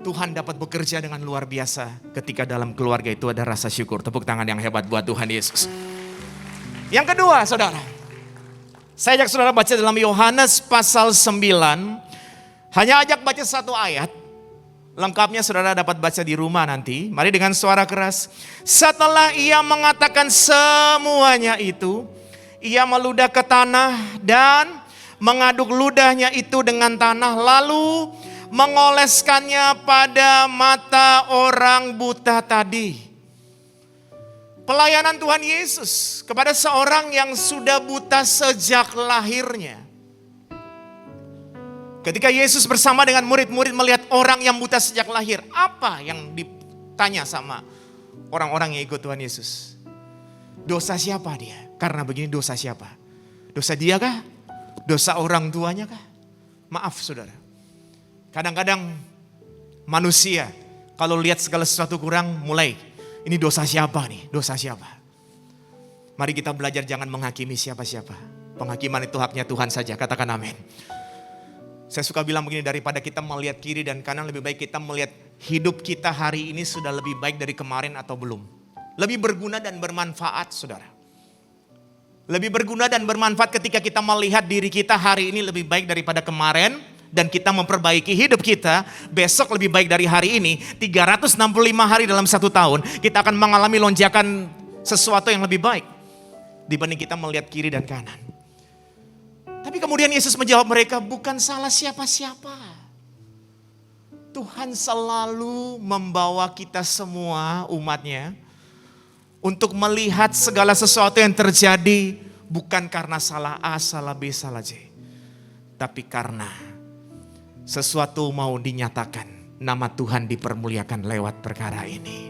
Tuhan dapat bekerja dengan luar biasa ketika dalam keluarga itu ada rasa syukur. Tepuk tangan yang hebat buat Tuhan Yesus. Yang kedua, saudara. Saya ajak saudara baca dalam Yohanes pasal 9. Hanya ajak baca 1 ayat. Lengkapnya saudara dapat baca di rumah nanti. Mari dengan suara keras. Setelah ia mengatakan semuanya itu, ia meludah ke tanah dan mengaduk ludahnya itu dengan tanah. Lalu mengoleskannya pada mata orang buta tadi. Pelayanan Tuhan Yesus kepada seorang yang sudah buta sejak lahirnya. Ketika Yesus bersama dengan murid-murid melihat orang yang buta sejak lahir, apa yang ditanya sama orang-orang yang ikut Tuhan Yesus? Dosa siapa dia? Karena begini, dosa siapa? Dosa dia kah? Dosa orang tuanya kah? Maaf saudara. Kadang-kadang manusia kalau lihat segala sesuatu kurang mulai, ini dosa siapa nih? Dosa siapa? Mari kita belajar jangan menghakimi siapa-siapa. Penghakiman itu haknya Tuhan saja. Katakan amin. Saya suka bilang begini, daripada kita melihat kiri dan kanan, lebih baik kita melihat hidup kita hari ini sudah lebih baik dari kemarin atau belum. Lebih berguna dan bermanfaat saudara. Lebih berguna dan bermanfaat ketika kita melihat diri kita hari ini lebih baik daripada kemarin. Dan kita memperbaiki hidup kita besok lebih baik dari hari ini. 365 hari dalam 1 tahun kita akan mengalami lonjakan sesuatu yang lebih baik dibanding kita melihat kiri dan kanan. Tapi kemudian Yesus menjawab mereka, bukan salah siapa-siapa. Tuhan selalu membawa kita semua umatnya untuk melihat segala sesuatu yang terjadi bukan karena salah A, salah B, salah C. Tapi karena sesuatu mau dinyatakan, nama Tuhan dipermuliakan lewat perkara ini.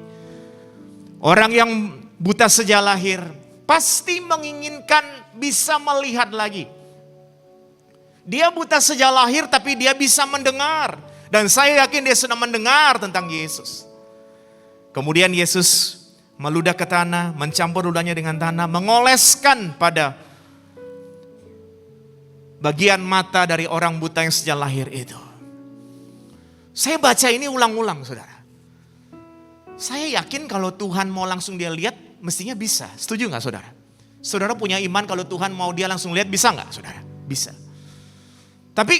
Orang yang buta sejak lahir pasti menginginkan bisa melihat lagi. Dia buta sejak lahir tapi dia bisa mendengar. Dan saya yakin dia sudah mendengar tentang Yesus. Kemudian Yesus meludah ke tanah, mencampur ludahnya dengan tanah, mengoleskan pada bagian mata dari orang buta yang sejak lahir itu. Saya baca ini ulang-ulang saudara. Saya yakin kalau Tuhan mau langsung dia lihat, mestinya bisa. Setuju gak saudara? Saudara punya iman kalau Tuhan mau dia langsung lihat, bisa gak saudara? Bisa. Tapi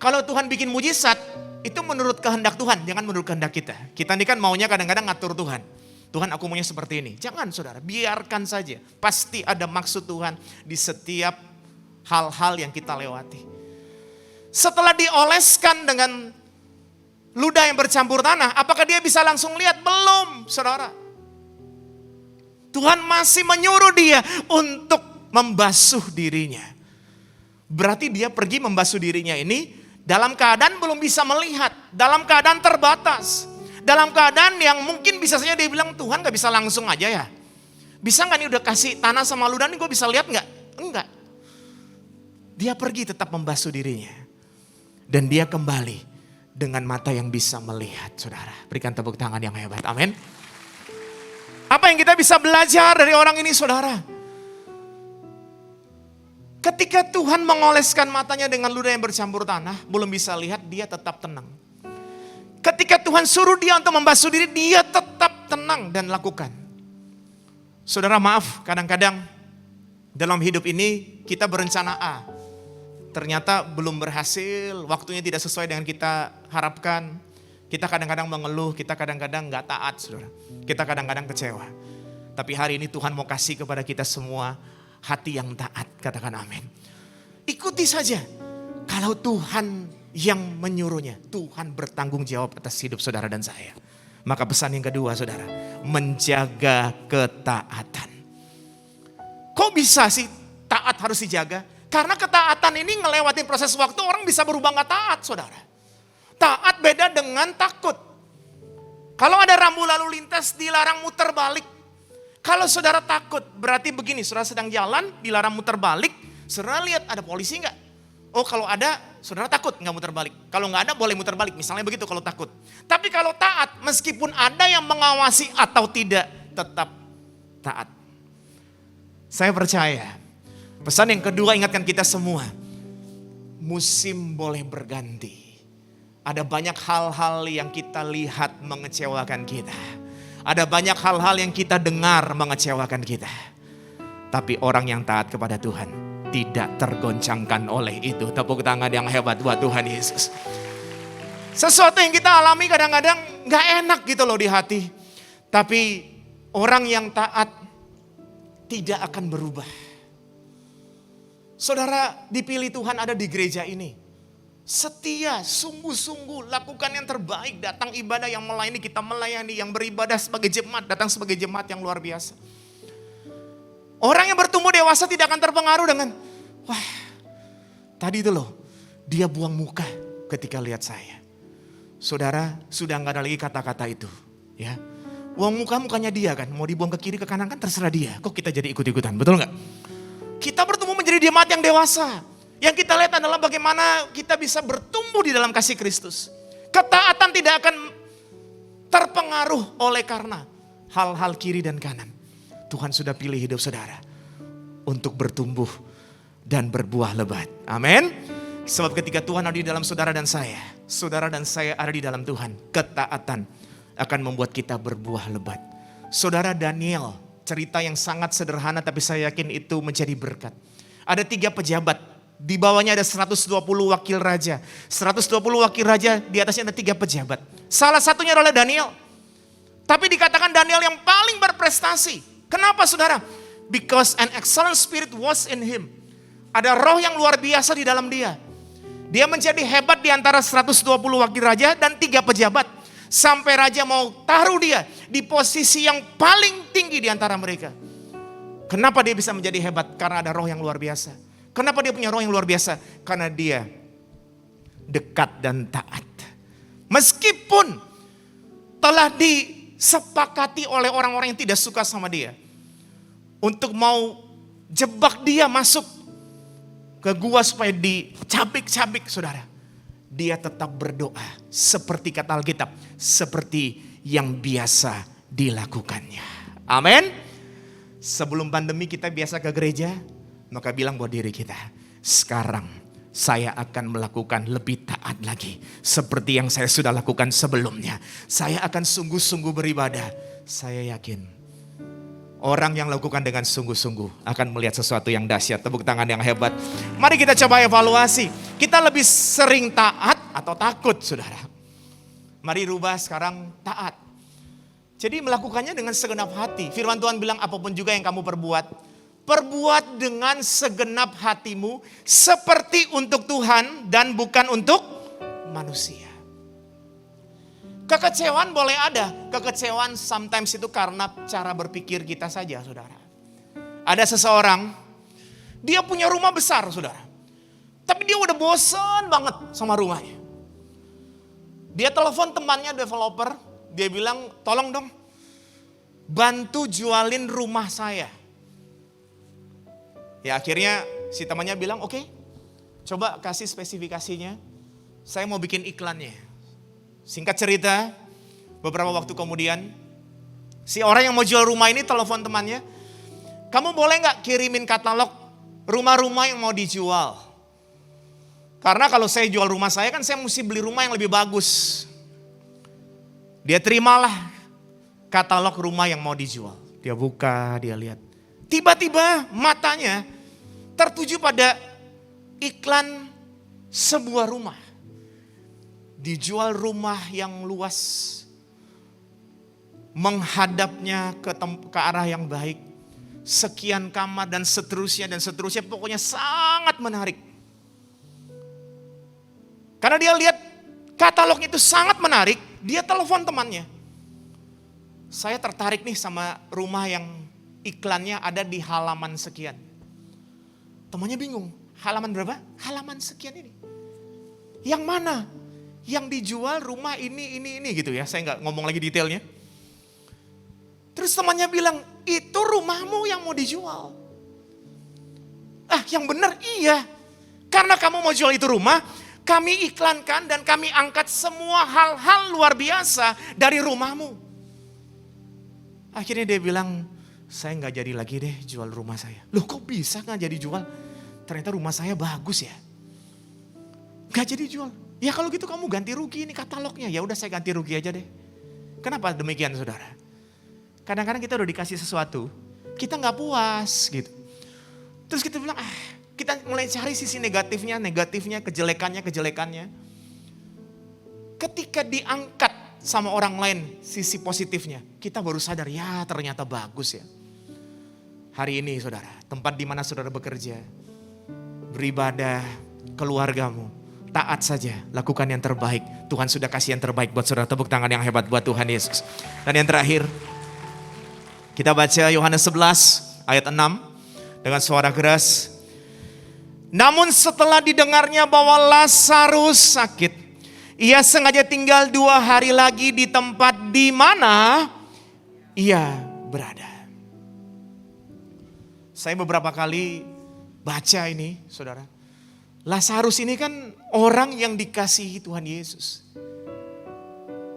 kalau Tuhan bikin mujizat, itu menurut kehendak Tuhan, jangan menurut kehendak kita. Kita ini kan maunya kadang-kadang ngatur Tuhan. Tuhan aku maunya seperti ini. Jangan saudara, biarkan saja. Pasti ada maksud Tuhan di setiap hal-hal yang kita lewati. Setelah dioleskan dengan ludah yang bercampur tanah, apakah dia bisa langsung lihat? Belum, saudara. Tuhan masih menyuruh dia untuk membasuh dirinya. Berarti dia pergi membasuh dirinya ini dalam keadaan belum bisa melihat, dalam keadaan terbatas. Dalam keadaan yang mungkin bisa saja dia bilang, Tuhan gak bisa langsung aja ya. Bisa gak nih udah kasih tanah sama ludah nih gue bisa lihat gak? Enggak. Dia pergi tetap membasuh dirinya. Dan dia kembali dengan mata yang bisa melihat, saudara. Berikan tepuk tangan yang hebat, amin. Apa yang kita bisa belajar dari orang ini, saudara? Ketika Tuhan mengoleskan matanya dengan ludah yang bercampur tanah, belum bisa lihat, dia tetap tenang. Ketika Tuhan suruh dia untuk membasuh diri, dia tetap tenang dan lakukan. Saudara maaf, kadang-kadang dalam hidup ini kita berencana A. Ternyata belum berhasil, waktunya tidak sesuai dengan kita harapkan. Kita kadang-kadang mengeluh, kita kadang-kadang gak taat, saudara. Kita kadang-kadang kecewa. Tapi hari ini Tuhan mau kasih kepada kita semua hati yang taat, katakan amin. Ikuti saja. Kalau Tuhan yang menyuruhnya, Tuhan bertanggung jawab atas hidup saudara dan saya. Maka pesan yang kedua, saudara, menjaga ketaatan. Kok bisa sih taat harus dijaga? Karena ketaatan ini ngelewatin proses waktu, orang bisa berubah gak taat, saudara. Taat beda dengan takut. Kalau ada rambu lalu lintas dilarang muter balik. Kalau saudara takut, berarti begini, saudara sedang jalan, dilarang muter balik, saudara lihat ada polisi gak? Oh kalau ada, saudara takut gak muter balik. Kalau gak ada boleh muter balik, misalnya begitu kalau takut. Tapi kalau taat, meskipun ada yang mengawasi atau tidak, tetap taat. Saya percaya, pesan yang kedua ingatkan kita semua, musim boleh berganti. Ada banyak hal-hal yang kita lihat mengecewakan kita. Ada banyak hal-hal yang kita dengar mengecewakan kita. Tapi orang yang taat kepada Tuhan tidak tergoncangkan oleh itu. Tepuk tangan yang hebat buat Tuhan Yesus. Sesuatu yang kita alami kadang-kadang gak enak gitu loh di hati. Tapi orang yang taat tidak akan berubah. Saudara, dipilih Tuhan ada di gereja ini. Setia, sungguh-sungguh lakukan yang terbaik, datang ibadah yang melayani, kita melayani, yang beribadah sebagai jemaat, datang sebagai jemaat yang luar biasa. Orang yang bertumbuh dewasa tidak akan terpengaruh dengan, wah tadi itu loh, dia buang muka ketika lihat saya. Saudara, sudah gak ada lagi kata-kata itu. Ya, buang muka mukanya dia kan, mau dibuang ke kiri ke kanan kan terserah dia. Kok kita jadi ikut-ikutan, betul gak? Kita bertumbuh menjadi jemaat yang dewasa. Yang kita lihat adalah bagaimana kita bisa bertumbuh di dalam kasih Kristus. Ketaatan tidak akan terpengaruh oleh karena hal-hal kiri dan kanan. Tuhan sudah pilih hidup saudara untuk bertumbuh dan berbuah lebat. Amin. Sebab ketika Tuhan ada di dalam saudara dan saya ada di dalam Tuhan, ketaatan akan membuat kita berbuah lebat. Saudara Daniel, cerita yang sangat sederhana tapi saya yakin itu menjadi berkat. Ada 3 pejabat. Di bawahnya ada 120 wakil raja. 120 wakil raja, di atasnya ada 3 pejabat. Salah satunya adalah Daniel. Tapi dikatakan Daniel yang paling berprestasi. Kenapa saudara? Because an excellent spirit was in him. Ada roh yang luar biasa di dalam dia. Dia menjadi hebat di antara 120 wakil raja dan 3 pejabat. Sampai raja mau taruh dia di posisi yang paling tinggi di antara mereka. Kenapa dia bisa menjadi hebat? Karena ada roh yang luar biasa. Kenapa dia punya roh yang luar biasa? Karena dia dekat dan taat. Meskipun telah disepakati oleh orang-orang yang tidak suka sama dia. Untuk mau jebak dia masuk ke gua supaya dicabik-cabik saudara. Dia tetap berdoa seperti kata Alkitab. Seperti yang biasa dilakukannya. Amin. Sebelum pandemi kita biasa ke gereja. Maka bilang buat diri kita, sekarang saya akan melakukan lebih taat lagi. Seperti yang saya sudah lakukan sebelumnya. Saya akan sungguh-sungguh beribadah. Saya yakin orang yang lakukan dengan sungguh-sungguh akan melihat sesuatu yang dahsyat. Tepuk tangan yang hebat. Mari kita coba evaluasi. Kita lebih sering taat atau takut saudara? Mari rubah sekarang taat. Jadi melakukannya dengan segenap hati. Firman Tuhan bilang apapun juga yang kamu perbuat, perbuat dengan segenap hatimu seperti untuk Tuhan dan bukan untuk manusia. Kekecewaan boleh ada. Kekecewaan sometimes itu karena cara berpikir kita saja, saudara. Ada seseorang, dia punya rumah besar, saudara. Tapi dia udah bosan banget sama rumahnya. Dia telepon temannya developer, dia bilang, tolong dong, bantu jualin rumah saya. Ya akhirnya si temannya bilang, oke, coba kasih spesifikasinya, saya mau bikin iklannya. Singkat cerita, beberapa waktu kemudian, si orang yang mau jual rumah ini telepon temannya, kamu boleh gak kirimin katalog rumah-rumah yang mau dijual? Karena kalau saya jual rumah saya kan saya mesti beli rumah yang lebih bagus. Dia terimalah katalog rumah yang mau dijual. Dia buka, dia lihat. Tiba-tiba matanya tertuju pada iklan sebuah rumah. Dijual rumah yang luas. Menghadapnya ke arah yang baik. Sekian kamar dan seterusnya. Pokoknya sangat menarik. Karena dia lihat katalog itu sangat menarik, dia telepon temannya. Saya tertarik nih sama rumah yang iklannya ada di halaman sekian. Temannya bingung, halaman berapa? Halaman sekian ini. Yang mana? Yang dijual rumah ini gitu ya, saya nggak ngomong lagi detailnya. Terus temannya bilang, itu rumahmu yang mau dijual. Ah yang benar iya, karena kamu mau jual itu rumah, kami iklankan dan kami angkat semua hal-hal luar biasa dari rumahmu. Akhirnya dia bilang, saya gak jadi lagi deh jual rumah saya. Loh kok bisa gak jadi jual? Ternyata rumah saya bagus ya. Gak jadi jual. Ya kalau gitu kamu ganti rugi ini katalognya. Ya udah saya ganti rugi aja deh. Kenapa demikian saudara? Kadang-kadang kita udah dikasih sesuatu, kita gak puas gitu. Terus kita bilang, kita mulai cari sisi negatifnya, kejelekannya. Ketika diangkat sama orang lain sisi positifnya, kita baru sadar ya ternyata bagus ya. Hari ini saudara, tempat di mana saudara bekerja, beribadah, keluargamu, taat saja, lakukan yang terbaik. Tuhan sudah kasih yang terbaik buat saudara, tepuk tangan yang hebat buat Tuhan Yesus. Dan yang terakhir, kita baca Yohanes 11 ayat 6 dengan suara keras. Namun setelah didengarnya bahwa Lazarus sakit, ia sengaja tinggal 2 hari lagi di tempat di mana ia berada. Saya beberapa kali baca ini, saudara. Lazarus ini kan orang yang dikasihi Tuhan Yesus.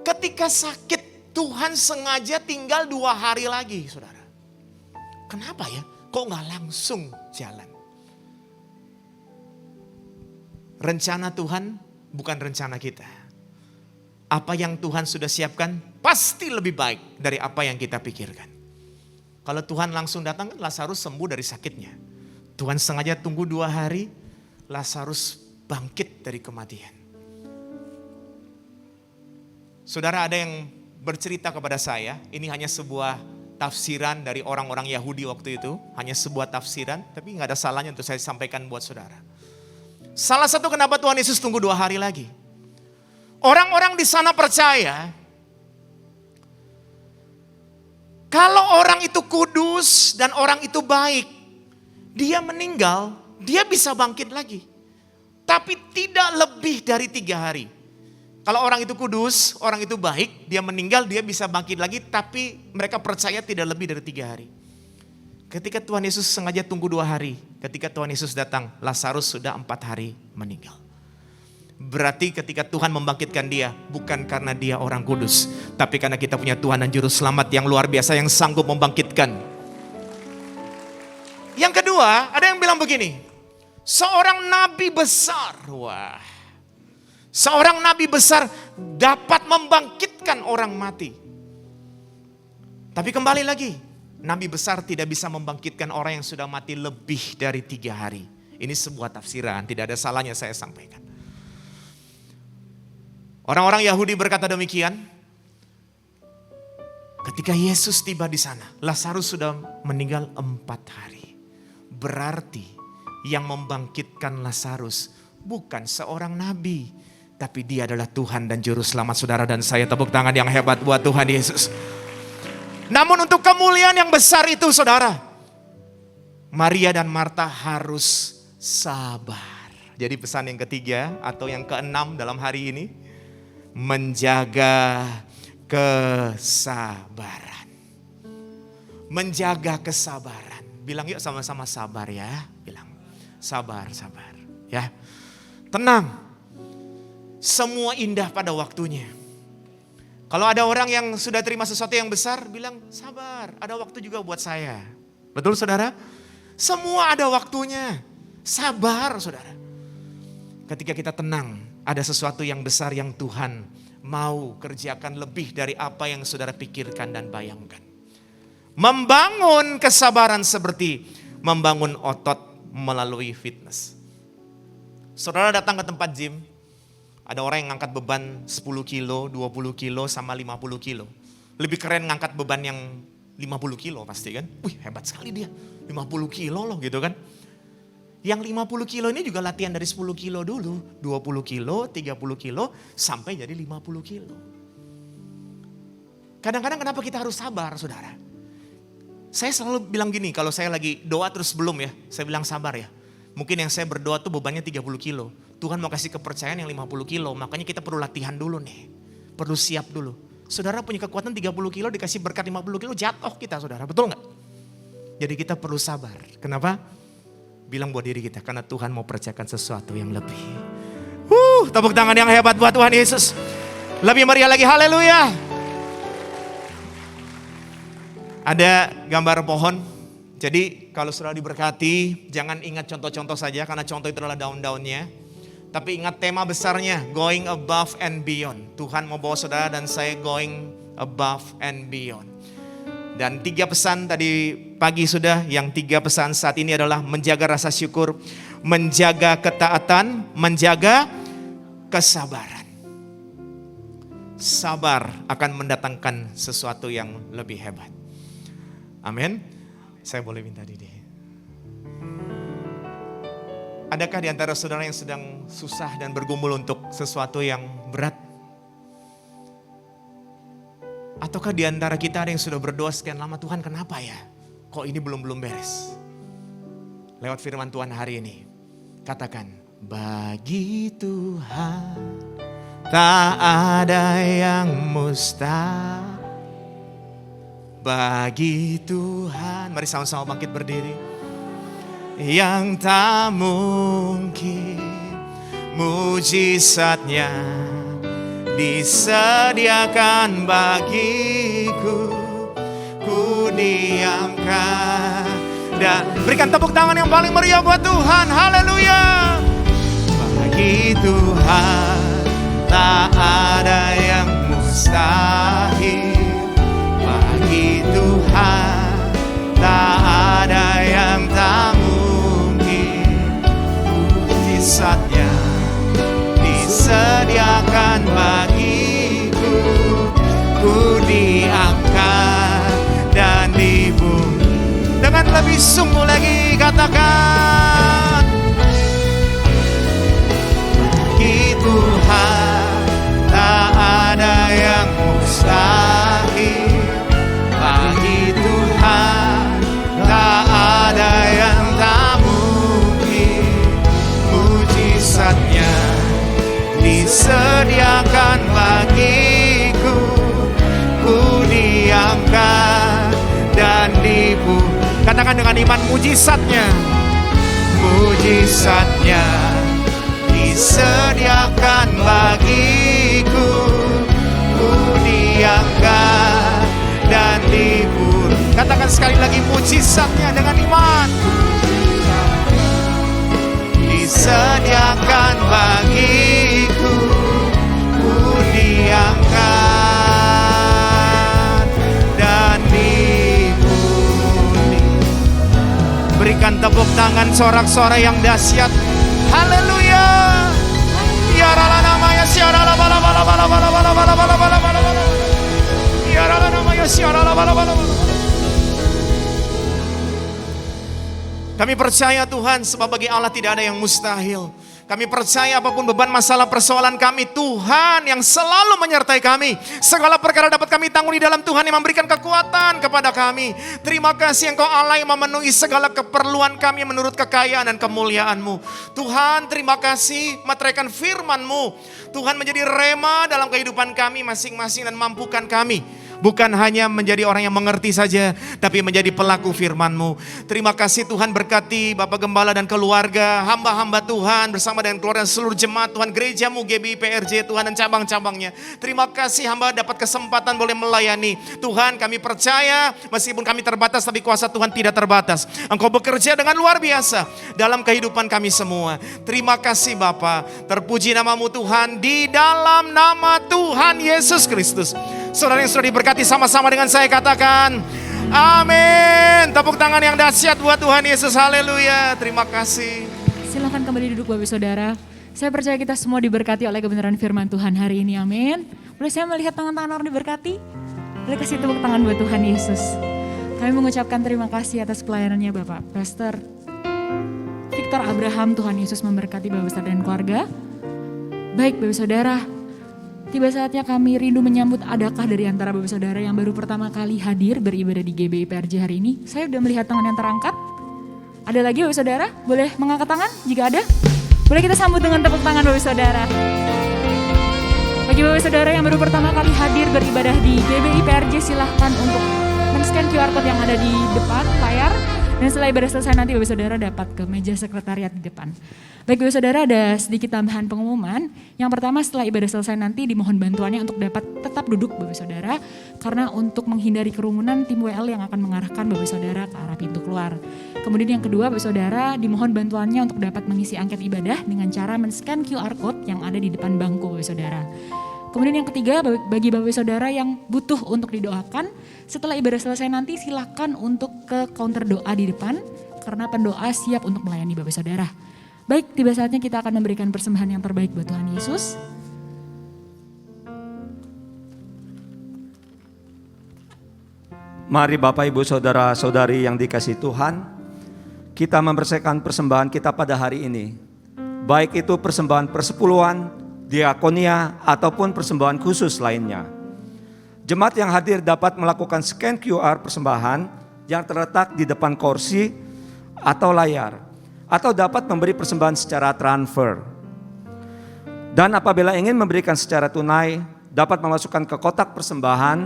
Ketika sakit, Tuhan sengaja tinggal 2 hari lagi, saudara. Kenapa ya? Kok gak langsung jalan? Rencana Tuhan bukan rencana kita. Apa yang Tuhan sudah siapkan pasti lebih baik dari apa yang kita pikirkan. Kalau Tuhan langsung datang, Lazarus sembuh dari sakitnya. Tuhan sengaja tunggu 2 hari, Lazarus bangkit dari kematian. Saudara, ada yang bercerita kepada saya, ini hanya sebuah tafsiran dari orang-orang Yahudi waktu itu. Hanya sebuah tafsiran, tapi gak ada salahnya untuk saya sampaikan buat saudara. Salah satu kenapa Tuhan Yesus tunggu 2 hari lagi. Orang-orang di sana percaya, kalau orang itu kudus dan orang itu baik, dia meninggal, dia bisa bangkit lagi. Tapi tidak lebih dari 3 hari. Kalau orang itu kudus, orang itu baik, dia meninggal, dia bisa bangkit lagi, tapi mereka percaya tidak lebih dari 3 hari. Ketika Tuhan Yesus sengaja tunggu 2 hari, ketika Tuhan Yesus datang, Lazarus sudah 4 hari meninggal. Berarti ketika Tuhan membangkitkan dia, bukan karena dia orang kudus, tapi karena kita punya Tuhan dan Juru Selamat yang luar biasa yang sanggup membangkitkan. Yang kedua, ada yang bilang begini, seorang nabi besar, seorang nabi besar dapat membangkitkan orang mati. Tapi kembali lagi, nabi besar tidak bisa membangkitkan orang yang sudah mati lebih dari 3 hari. Ini sebuah tafsiran, tidak ada salahnya saya sampaikan. Orang-orang Yahudi berkata demikian. Ketika Yesus tiba di sana, Lazarus sudah meninggal 4 hari. Berarti yang membangkitkan Lazarus bukan seorang nabi, tapi dia adalah Tuhan dan Juru Selamat saudara dan saya. Tepuk tangan yang hebat buat Tuhan Yesus. Namun untuk kemuliaan yang besar itu saudara, Maria dan Marta harus sabar. Jadi pesan yang ketiga atau yang keenam dalam hari ini, menjaga kesabaran. Menjaga kesabaran. Bilang yuk sama-sama sabar ya. Bilang sabar, sabar ya. Tenang. Semua indah pada waktunya. Kalau ada orang yang sudah terima sesuatu yang besar, bilang sabar, ada waktu juga buat saya. Betul saudara? Semua ada waktunya. Sabar saudara. Ketika kita tenang, ada sesuatu yang besar yang Tuhan mau kerjakan lebih dari apa yang saudara pikirkan dan bayangkan. Membangun kesabaran seperti membangun otot melalui fitness. Saudara datang ke tempat gym, ada orang yang ngangkat beban 10 kilo, 20 kilo, sama 50 kilo. Lebih keren ngangkat beban yang 50 kilo pasti kan. Wih hebat sekali dia, 50 kilo loh gitu kan. Yang 50 kilo ini juga latihan dari 10 kilo dulu. 20 kilo, 30 kilo, sampai jadi 50 kilo. Kadang-kadang kenapa kita harus sabar saudara? Saya selalu bilang gini, kalau saya lagi doa terus belum ya, saya bilang sabar ya. Mungkin yang saya berdoa tuh bebannya 30 kilo. Tuhan mau kasih kepercayaan yang 50 kilo. Makanya kita perlu latihan dulu nih. Perlu siap dulu. Saudara punya kekuatan 30 kilo dikasih berkat 50 kilo jatuh kita saudara. Betul gak? Jadi kita perlu sabar. Kenapa? Bilang buat diri kita. Karena Tuhan mau percayakan sesuatu yang lebih. Tepuk tangan yang hebat buat Tuhan Yesus. Lebih meriah lagi. Haleluya. Ada gambar pohon. Jadi kalau saudara diberkati, jangan ingat contoh-contoh saja karena contoh itu adalah daun-daunnya. Tapi ingat tema besarnya, going above and beyond. Tuhan mau bawa saudara dan saya going above and beyond. Dan 3 pesan tadi pagi sudah, yang 3 pesan saat ini adalah menjaga rasa syukur, menjaga ketaatan, menjaga kesabaran. Sabar akan mendatangkan sesuatu yang lebih hebat. Amin. Saya boleh minta Didi. Adakah di antara saudara yang sedang susah dan bergumul untuk sesuatu yang berat? Ataukah di antara kita ada yang sudah berdoa sekian lama, Tuhan kenapa ya? Kok ini belum beres? Lewat firman Tuhan hari ini, katakan, bagi Tuhan tak ada yang mustahil. Bagi Tuhan, mari sama-sama bangkit berdiri. Yang tak mungkin, mujizatnya disediakan bagiku. Ku diamkan dan berikan tepuk tangan yang paling meriah buat Tuhan. Haleluya. Bagi Tuhan tak ada yang mustahil. Bagi Tuhan tak ada yang tak mungkin. Mujizatnya disediakan bagiku. Ku diangkat dan dibumi. Dengan lebih sungguh lagi katakan, bagi Tuhan tak ada yang mustahil. Bagi Tuhan tak ada yang tak mungkin. Mujizatnya disediakan bagiku. Ku diangkat dan dibumi. Katakan dengan iman, mujizatnya. Mujizatnya disediakan bagiku. Ku diangkat dan diburu. Katakan sekali lagi, mujizatnya dengan iman. Disediakan bagiku. Ku diangkat dan diburu. Berikan tepuk tangan sorak-sorai yang dahsyat. Haleluya. Biarlah namanya Kami percaya Tuhan, sebab bagi Allah tidak ada yang mustahil. Kami percaya apapun beban masalah persoalan kami, Tuhan yang selalu menyertai kami. Segala perkara dapat kami tanggung di dalam Tuhan yang memberikan kekuatan kepada kami. Terima kasih Engkau Allah yang memenuhi segala keperluan kami menurut kekayaan dan kemuliaan-Mu. Tuhan, terima kasih meteraikan firman-Mu. Tuhan menjadi rema dalam kehidupan kami masing-masing dan mampukan kami. Bukan hanya menjadi orang yang mengerti saja, tapi menjadi pelaku firman-Mu. Terima kasih Tuhan, berkati Bapak Gembala dan keluarga, hamba-hamba Tuhan bersama dengan keluarga dan seluruh jemaat Tuhan, gereja-Mu GBI PRJ Tuhan dan cabang-cabangnya. Terima kasih hamba dapat kesempatan boleh melayani. Tuhan, kami percaya meskipun kami terbatas, tapi kuasa Tuhan tidak terbatas. Engkau bekerja dengan luar biasa dalam kehidupan kami semua. Terima kasih Bapa, terpuji nama-Mu Tuhan, di dalam nama Tuhan Yesus Kristus. Saudara yang sudah diberkati sama-sama dengan saya katakan amin. Tepuk tangan yang dahsyat buat Tuhan Yesus. Haleluya. Terima kasih. Silakan kembali duduk Bapak Saudara. Saya percaya kita semua diberkati oleh kebenaran firman Tuhan hari ini. Amin. Boleh saya melihat tangan-tangan orang diberkati? Boleh kasih tepuk tangan buat Tuhan Yesus. Kami mengucapkan terima kasih atas pelayanannya Bapak Pastor Victor Abraham. Tuhan Yesus memberkati Bapak Saudara dan keluarga. Baik Bapak Saudara, tiba saatnya kami rindu menyambut adakah dari antara Bapak Saudara yang baru pertama kali hadir beribadah di GBI PRJ hari ini. Saya sudah melihat tangan yang terangkat. Ada lagi Bapak Saudara? Boleh mengangkat tangan jika ada? Boleh kita sambut dengan tepuk tangan Bapak Saudara. Bagi Bapak Saudara yang baru pertama kali hadir beribadah di GBI PRJ, silahkan untuk men-scan QR Code yang ada di depan layar. Dan setelah ibadah selesai nanti Bapak Saudara dapat ke meja sekretariat di depan. Baik Bapak Saudara, ada sedikit tambahan pengumuman. Yang pertama, setelah ibadah selesai nanti dimohon bantuannya untuk dapat tetap duduk Bapak Saudara. Karena untuk menghindari kerumunan, tim WL yang akan mengarahkan Bapak Saudara ke arah pintu keluar. Kemudian yang kedua Bapak Saudara, dimohon bantuannya untuk dapat mengisi angket ibadah dengan cara men-scan QR Code yang ada di depan bangku Bapak Saudara. Kemudian yang ketiga, bagi Bapak Saudara yang butuh untuk didoakan, setelah ibadah selesai nanti silakan untuk ke counter doa di depan, karena pendoa siap untuk melayani Bapak Saudara. Baik, tiba saatnya kita akan memberikan persembahan yang terbaik buat Tuhan Yesus. Mari Bapak Ibu Saudara-saudari yang dikasihi Tuhan, kita mempersembahkan persembahan kita pada hari ini. Baik itu persembahan persepuluhan, diakonia, ataupun persembahan khusus lainnya. Jemaat yang hadir dapat melakukan scan QR persembahan yang terletak di depan kursi atau layar, atau dapat memberi persembahan secara transfer. Dan apabila ingin memberikan secara tunai, dapat memasukkan ke kotak persembahan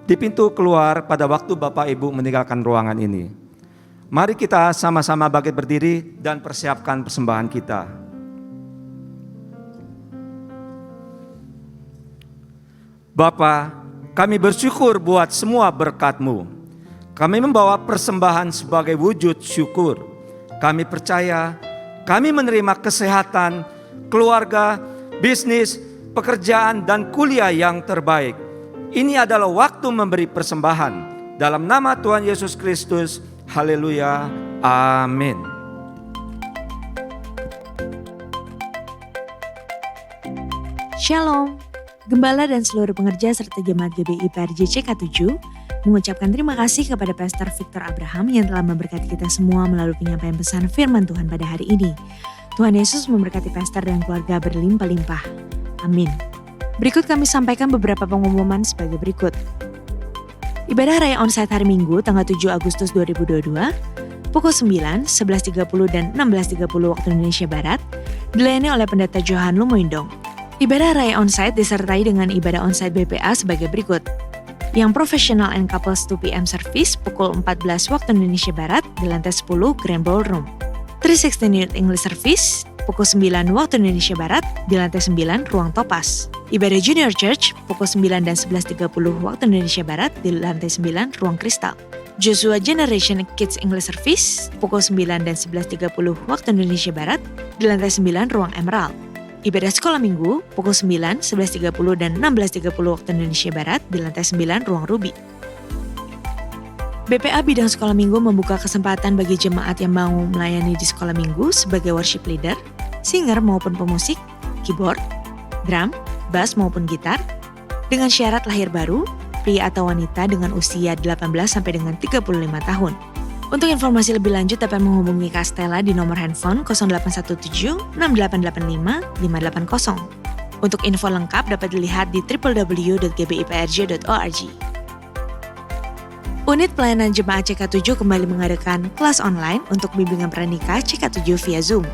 di pintu keluar pada waktu Bapak Ibu meninggalkan ruangan ini. Mari kita sama-sama bangkit berdiri dan persiapkan persembahan kita. Bapa, kami bersyukur buat semua berkat-Mu. Kami membawa persembahan sebagai wujud syukur. Kami percaya, kami menerima kesehatan, keluarga, bisnis, pekerjaan, dan kuliah yang terbaik. Ini adalah waktu memberi persembahan. Dalam nama Tuhan Yesus Kristus, haleluya, amin. Shalom. Gembala dan seluruh pengerja serta jemaat GBI PRJ CK7 mengucapkan terima kasih kepada Pastor Victor Abraham yang telah memberkati kita semua melalui penyampaian pesan firman Tuhan pada hari ini. Tuhan Yesus memberkati Pastor dan keluarga berlimpah-limpah. Amin. Berikut kami sampaikan beberapa pengumuman sebagai berikut. Ibadah Raya Onsite hari Minggu tanggal 7 Agustus 2022 pukul 9, 11.30 dan 16.30 waktu Indonesia Barat dilayani oleh Pendeta Johan Lumoindong. Ibadah Raya Onsite disertai dengan ibadah onsite BPA sebagai berikut. Yang Professional and Couples 2 PM Service pukul 14 waktu Indonesia Barat di lantai 10 Grand Ballroom. 316 Youth English Service pukul 9 waktu Indonesia Barat di lantai 9 Ruang Topas. Ibadah Junior Church pukul 9 dan 11.30 waktu Indonesia Barat di lantai 9 Ruang Kristal. Joshua Generation Kids English Service pukul 9 dan 11.30 waktu Indonesia Barat di lantai 9 Ruang Emerald. Ibadah sekolah minggu pukul 9, 11.30 dan 16.30 waktu Indonesia Barat di lantai 9 Ruang Ruby. BPA Bidang Sekolah Minggu membuka kesempatan bagi jemaat yang mau melayani di sekolah minggu sebagai worship leader, singer maupun pemusik, keyboard, drum, bass maupun gitar, dengan syarat lahir baru, pria atau wanita dengan usia 18 sampai dengan 35 tahun. Untuk informasi lebih lanjut dapat menghubungi Kak Stella di nomor handphone 0817 6885 580. Untuk info lengkap dapat dilihat di www.gbiprj.org. Unit Pelayanan Jemaat CK7 kembali mengadakan kelas online untuk bimbingan pranikah CK7 via Zoom.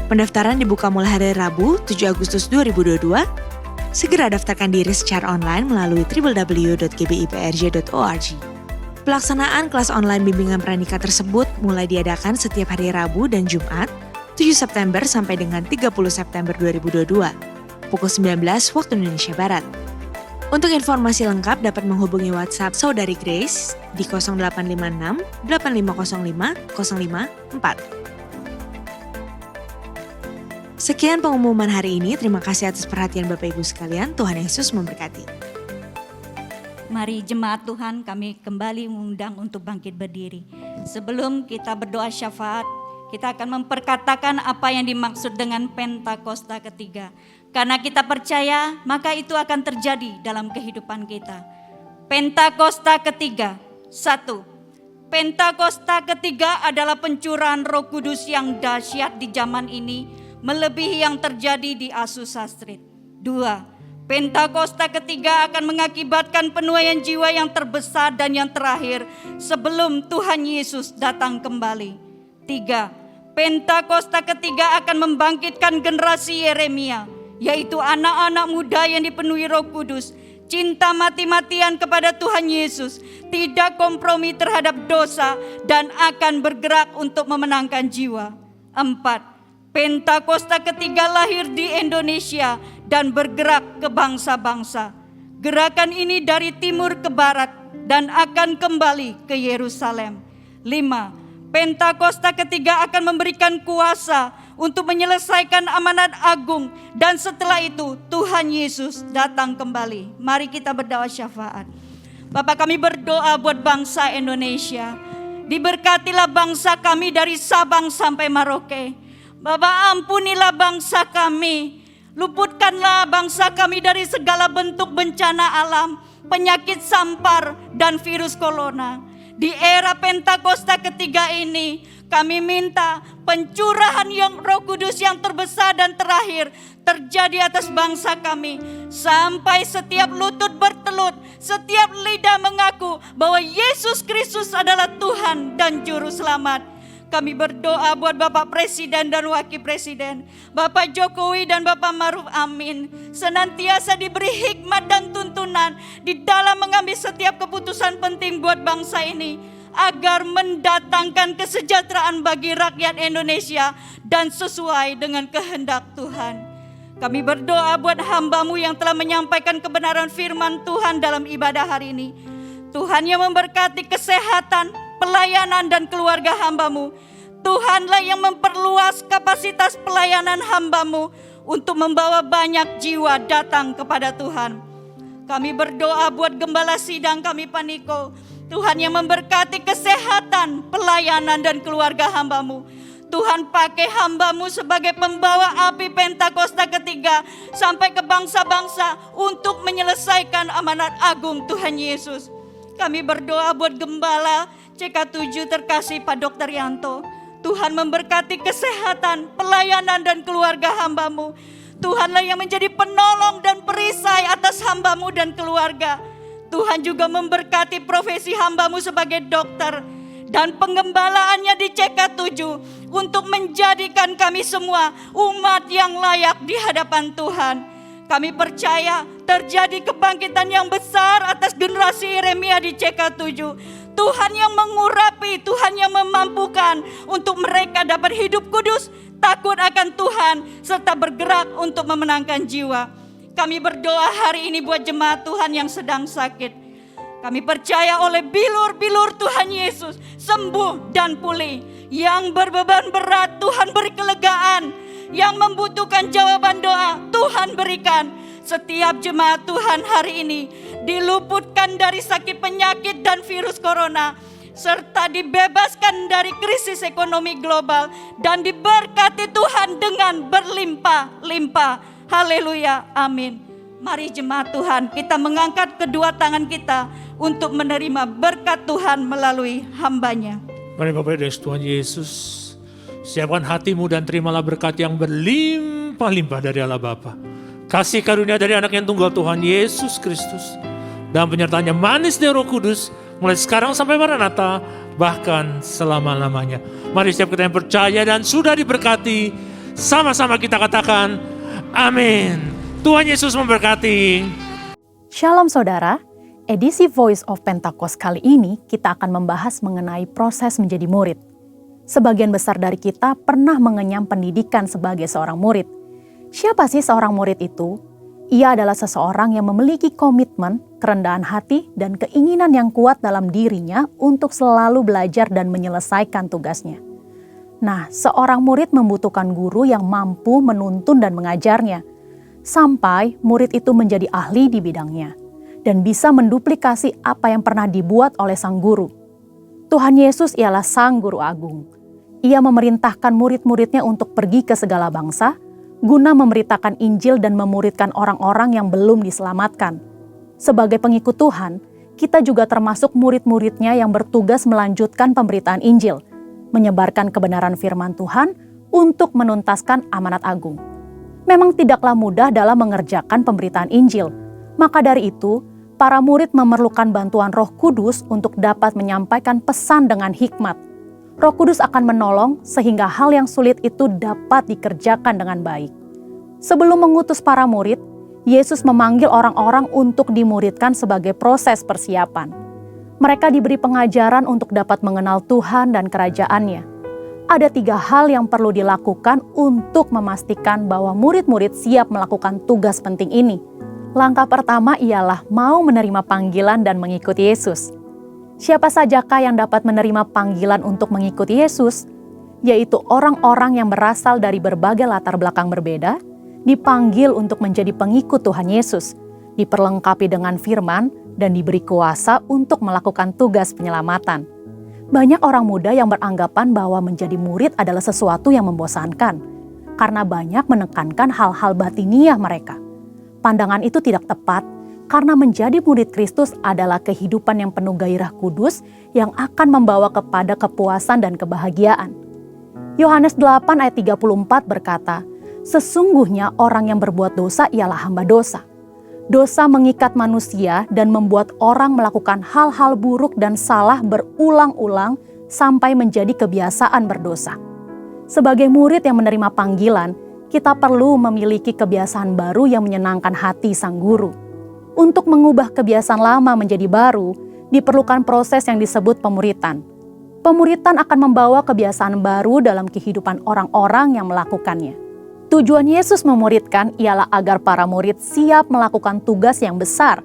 Pendaftaran dibuka mulai hari Rabu 7 Agustus 2022. Segera daftarkan diri secara online melalui www.gbiprj.org. Pelaksanaan kelas online bimbingan pranikah tersebut mulai diadakan setiap hari Rabu dan Jumat, 7 September sampai dengan 30 September 2022, pukul 19 waktu Indonesia Barat. Untuk informasi lengkap dapat menghubungi WhatsApp Saudari Grace di 0856 8505 054. Sekian pengumuman hari ini. Terima kasih atas perhatian Bapak Ibu sekalian. Tuhan Yesus memberkati. Mari jemaat Tuhan, kami kembali mengundang untuk bangkit berdiri. Sebelum kita berdoa syafaat, kita akan memperkatakan apa yang dimaksud dengan Pentakosta ketiga. Karena kita percaya, maka itu akan terjadi dalam kehidupan kita. Pentakosta ketiga. 1. Pentakosta ketiga adalah pencurahan Roh Kudus yang dahsyat di zaman ini, melebihi yang terjadi di Azusa Street. 2. Pentakosta ketiga akan mengakibatkan penuaian jiwa yang terbesar dan yang terakhir sebelum Tuhan Yesus datang kembali. 3. Pentakosta ketiga akan membangkitkan generasi Yeremia, yaitu anak-anak muda yang dipenuhi Roh Kudus, cinta mati-matian kepada Tuhan Yesus, tidak kompromi terhadap dosa, dan akan bergerak untuk memenangkan jiwa. 4. Pentakosta ketiga lahir di Indonesia dan bergerak ke bangsa-bangsa. Gerakan ini dari timur ke barat dan akan kembali ke Yerusalem. 5. Pentakosta ketiga akan memberikan kuasa untuk menyelesaikan amanat agung, dan setelah itu Tuhan Yesus datang kembali. Mari kita berdoa syafaat. Bapa, kami berdoa buat bangsa Indonesia. Diberkatilah bangsa kami dari Sabang sampai Merauke. Bapa, ampunilah bangsa kami. Luputkanlah bangsa kami dari segala bentuk bencana alam, penyakit sampar, dan virus corona. Di era Pentakosta ketiga ini, kami minta pencurahan yang Roh Kudus yang terbesar dan terakhir terjadi atas bangsa kami. Sampai setiap lutut bertelut, setiap lidah mengaku bahwa Yesus Kristus adalah Tuhan dan Juru Selamat. Kami berdoa buat Bapak Presiden dan Wakil Presiden, Bapak Jokowi dan Bapak Maruf Amin, senantiasa diberi hikmat dan tuntunan di dalam mengambil setiap keputusan penting buat bangsa ini, agar mendatangkan kesejahteraan bagi rakyat Indonesia dan sesuai dengan kehendak Tuhan. Kami berdoa buat hamba-Mu yang telah menyampaikan kebenaran firman Tuhan dalam ibadah hari ini. Tuhan yang memberkati kesehatan, pelayanan dan keluarga hamba-Mu. Tuhanlah yang memperluas kapasitas pelayanan hamba-Mu untuk membawa banyak jiwa datang kepada Tuhan. Kami berdoa buat gembala sidang kami Paniko. Tuhan yang memberkati kesehatan, pelayanan dan keluarga hamba-Mu. Tuhan pakai hamba-Mu sebagai pembawa api Pentakosta ketiga sampai ke bangsa-bangsa untuk menyelesaikan amanat agung Tuhan Yesus. Kami berdoa buat gembala CK7 terkasih Pak Dr. Yanto. Tuhan memberkati kesehatan, pelayanan dan keluarga hamba-Mu. Tuhanlah yang menjadi penolong dan perisai atas hamba-Mu dan keluarga. Tuhan juga memberkati profesi hamba-Mu sebagai dokter dan pengembalaannya di CK7 untuk menjadikan kami semua umat yang layak di hadapan Tuhan. Kami percaya terjadi kebangkitan yang besar atas generasi Yeremia di CK7. Tuhan yang mengurapi, Tuhan yang memampukan untuk mereka dapat hidup kudus, takut akan Tuhan, serta bergerak untuk memenangkan jiwa. Kami berdoa hari ini buat jemaat Tuhan yang sedang sakit. Kami percaya oleh bilur-bilur Tuhan Yesus sembuh dan pulih. Yang berbeban berat Tuhan beri kelegaan. Yang membutuhkan jawaban doa Tuhan berikan. Setiap jemaat Tuhan hari ini diluputkan dari sakit penyakit dan virus corona, serta dibebaskan dari krisis ekonomi global dan diberkati Tuhan dengan berlimpah-limpah. Haleluya, amin. Mari jemaat Tuhan, kita mengangkat kedua tangan kita untuk menerima berkat Tuhan melalui hamba-Nya. Mari Bapak Ibu Tuhan Yesus, siapkan hatimu dan terimalah berkat yang berlimpah-limpah dari Allah Bapa. Kasih karunia dari anak yang tunggal Tuhan Yesus Kristus, dan penyertaannya manis dari Roh Kudus, mulai sekarang sampai Maranatha, bahkan selama-lamanya. Mari setiap kita yang percaya dan sudah diberkati, sama-sama kita katakan, amin. Tuhan Yesus memberkati. Shalom saudara, edisi Voice of Pentecost kali ini kita akan membahas mengenai proses menjadi murid. Sebagian besar dari kita pernah mengenyam pendidikan sebagai seorang murid. Siapa sih seorang murid itu? Ia adalah seseorang yang memiliki komitmen, kerendahan hati, dan keinginan yang kuat dalam dirinya untuk selalu belajar dan menyelesaikan tugasnya. Nah, seorang murid membutuhkan guru yang mampu menuntun dan mengajarnya, sampai murid itu menjadi ahli di bidangnya dan bisa menduplikasi apa yang pernah dibuat oleh sang guru. Tuhan Yesus ialah sang guru agung. Ia memerintahkan murid-muridnya untuk pergi ke segala bangsa, guna memberitakan Injil dan memuridkan orang-orang yang belum diselamatkan. Sebagai pengikut Tuhan, kita juga termasuk murid-muridnya yang bertugas melanjutkan pemberitaan Injil, menyebarkan kebenaran firman Tuhan untuk menuntaskan amanat agung. Memang tidaklah mudah dalam mengerjakan pemberitaan Injil. Maka dari itu, para murid memerlukan bantuan Roh Kudus untuk dapat menyampaikan pesan dengan hikmat. Roh Kudus akan menolong sehingga hal yang sulit itu dapat dikerjakan dengan baik. Sebelum mengutus para murid, Yesus memanggil orang-orang untuk dimuridkan sebagai proses persiapan. Mereka diberi pengajaran untuk dapat mengenal Tuhan dan kerajaan-Nya. Ada 3 hal yang perlu dilakukan untuk memastikan bahwa murid-murid siap melakukan tugas penting ini. Langkah pertama ialah mau menerima panggilan dan mengikuti Yesus. Siapa sajakah yang dapat menerima panggilan untuk mengikuti Yesus? Yaitu orang-orang yang berasal dari berbagai latar belakang berbeda, dipanggil untuk menjadi pengikut Tuhan Yesus, diperlengkapi dengan firman, dan diberi kuasa untuk melakukan tugas penyelamatan. Banyak orang muda yang beranggapan bahwa menjadi murid adalah sesuatu yang membosankan, karena banyak menekankan hal-hal batiniah mereka. Pandangan itu tidak tepat, karena menjadi murid Kristus adalah kehidupan yang penuh gairah kudus yang akan membawa kepada kepuasan dan kebahagiaan. Yohanes 8 ayat 34 berkata, "Sesungguhnya orang yang berbuat dosa ialah hamba dosa." Dosa mengikat manusia dan membuat orang melakukan hal-hal buruk dan salah berulang-ulang sampai menjadi kebiasaan berdosa. Sebagai murid yang menerima panggilan, kita perlu memiliki kebiasaan baru yang menyenangkan hati sang guru. Untuk mengubah kebiasaan lama menjadi baru, diperlukan proses yang disebut pemuritan. Pemuritan akan membawa kebiasaan baru dalam kehidupan orang-orang yang melakukannya. Tujuan Yesus memuridkan ialah agar para murid siap melakukan tugas yang besar,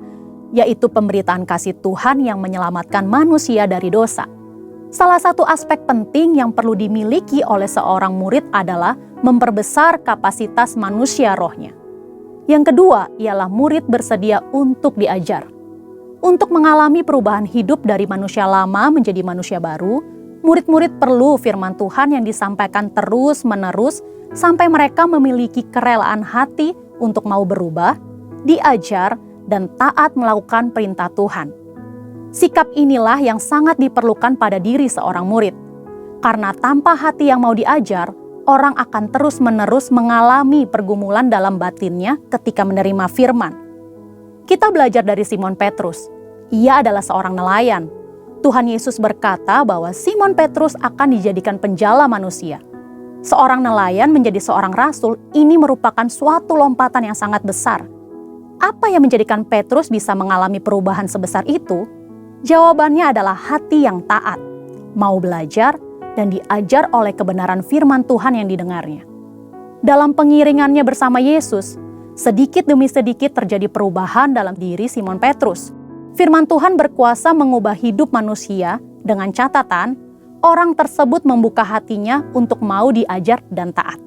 yaitu pemberitaan kasih Tuhan yang menyelamatkan manusia dari dosa. Salah satu aspek penting yang perlu dimiliki oleh seorang murid adalah memperbesar kapasitas manusia rohnya. Yang kedua ialah murid bersedia untuk diajar. Untuk mengalami perubahan hidup dari manusia lama menjadi manusia baru, murid-murid perlu firman Tuhan yang disampaikan terus-menerus sampai mereka memiliki kerelaan hati untuk mau berubah, diajar, dan taat melakukan perintah Tuhan. Sikap inilah yang sangat diperlukan pada diri seorang murid. Karena tanpa hati yang mau diajar, orang akan terus-menerus mengalami pergumulan dalam batinnya ketika menerima firman. Kita belajar dari Simon Petrus. Ia adalah seorang nelayan. Tuhan Yesus berkata bahwa Simon Petrus akan dijadikan penjala manusia. Seorang nelayan menjadi seorang rasul, ini merupakan suatu lompatan yang sangat besar. Apa yang menjadikan Petrus bisa mengalami perubahan sebesar itu? Jawabannya adalah hati yang taat, mau belajar, dan diajar oleh kebenaran firman Tuhan yang didengarnya. Dalam pengiringannya bersama Yesus, sedikit demi sedikit terjadi perubahan dalam diri Simon Petrus. Firman Tuhan berkuasa mengubah hidup manusia dengan catatan orang tersebut membuka hatinya untuk mau diajar dan taat.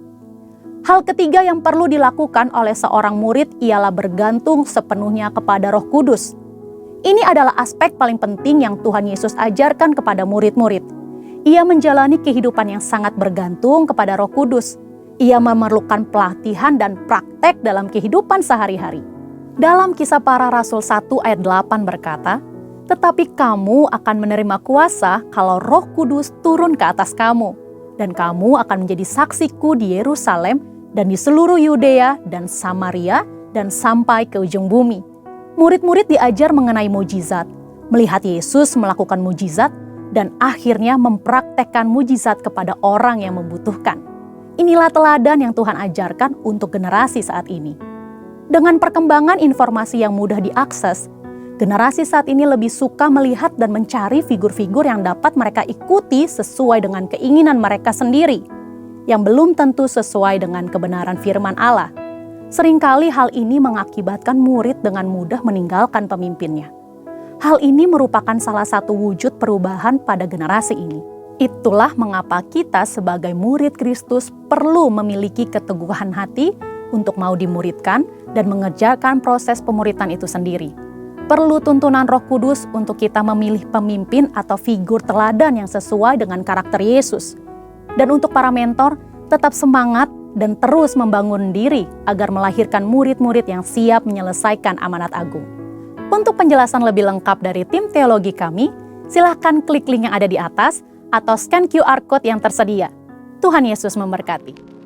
Hal ketiga yang perlu dilakukan oleh seorang murid ialah bergantung sepenuhnya kepada Roh Kudus. Ini adalah aspek paling penting yang Tuhan Yesus ajarkan kepada murid-murid. Ia menjalani kehidupan yang sangat bergantung kepada Roh Kudus. Ia memerlukan pelatihan dan praktek dalam kehidupan sehari-hari. Dalam Kisah Para Rasul 1 ayat 8 berkata, "Tetapi kamu akan menerima kuasa kalau Roh Kudus turun ke atas kamu, dan kamu akan menjadi saksiku di Yerusalem dan di seluruh Yudea dan Samaria dan sampai ke ujung bumi." Murid-murid diajar mengenai mujizat, melihat Yesus melakukan mujizat, dan akhirnya mempraktekkan mujizat kepada orang yang membutuhkan. Inilah teladan yang Tuhan ajarkan untuk generasi saat ini. Dengan perkembangan informasi yang mudah diakses, generasi saat ini lebih suka melihat dan mencari figur-figur yang dapat mereka ikuti sesuai dengan keinginan mereka sendiri, yang belum tentu sesuai dengan kebenaran firman Allah. Seringkali hal ini mengakibatkan murid dengan mudah meninggalkan pemimpinnya. Hal ini merupakan salah satu wujud perubahan pada generasi ini. Itulah mengapa kita sebagai murid Kristus perlu memiliki keteguhan hati untuk mau dimuridkan dan mengerjakan proses pemuridan itu sendiri. Perlu tuntunan Roh Kudus untuk kita memilih pemimpin atau figur teladan yang sesuai dengan karakter Yesus. Dan untuk para mentor, tetap semangat dan terus membangun diri agar melahirkan murid-murid yang siap menyelesaikan amanat agung. Untuk penjelasan lebih lengkap dari tim teologi kami, silahkan klik link yang ada di atas atau scan QR Code yang tersedia. Tuhan Yesus memberkati.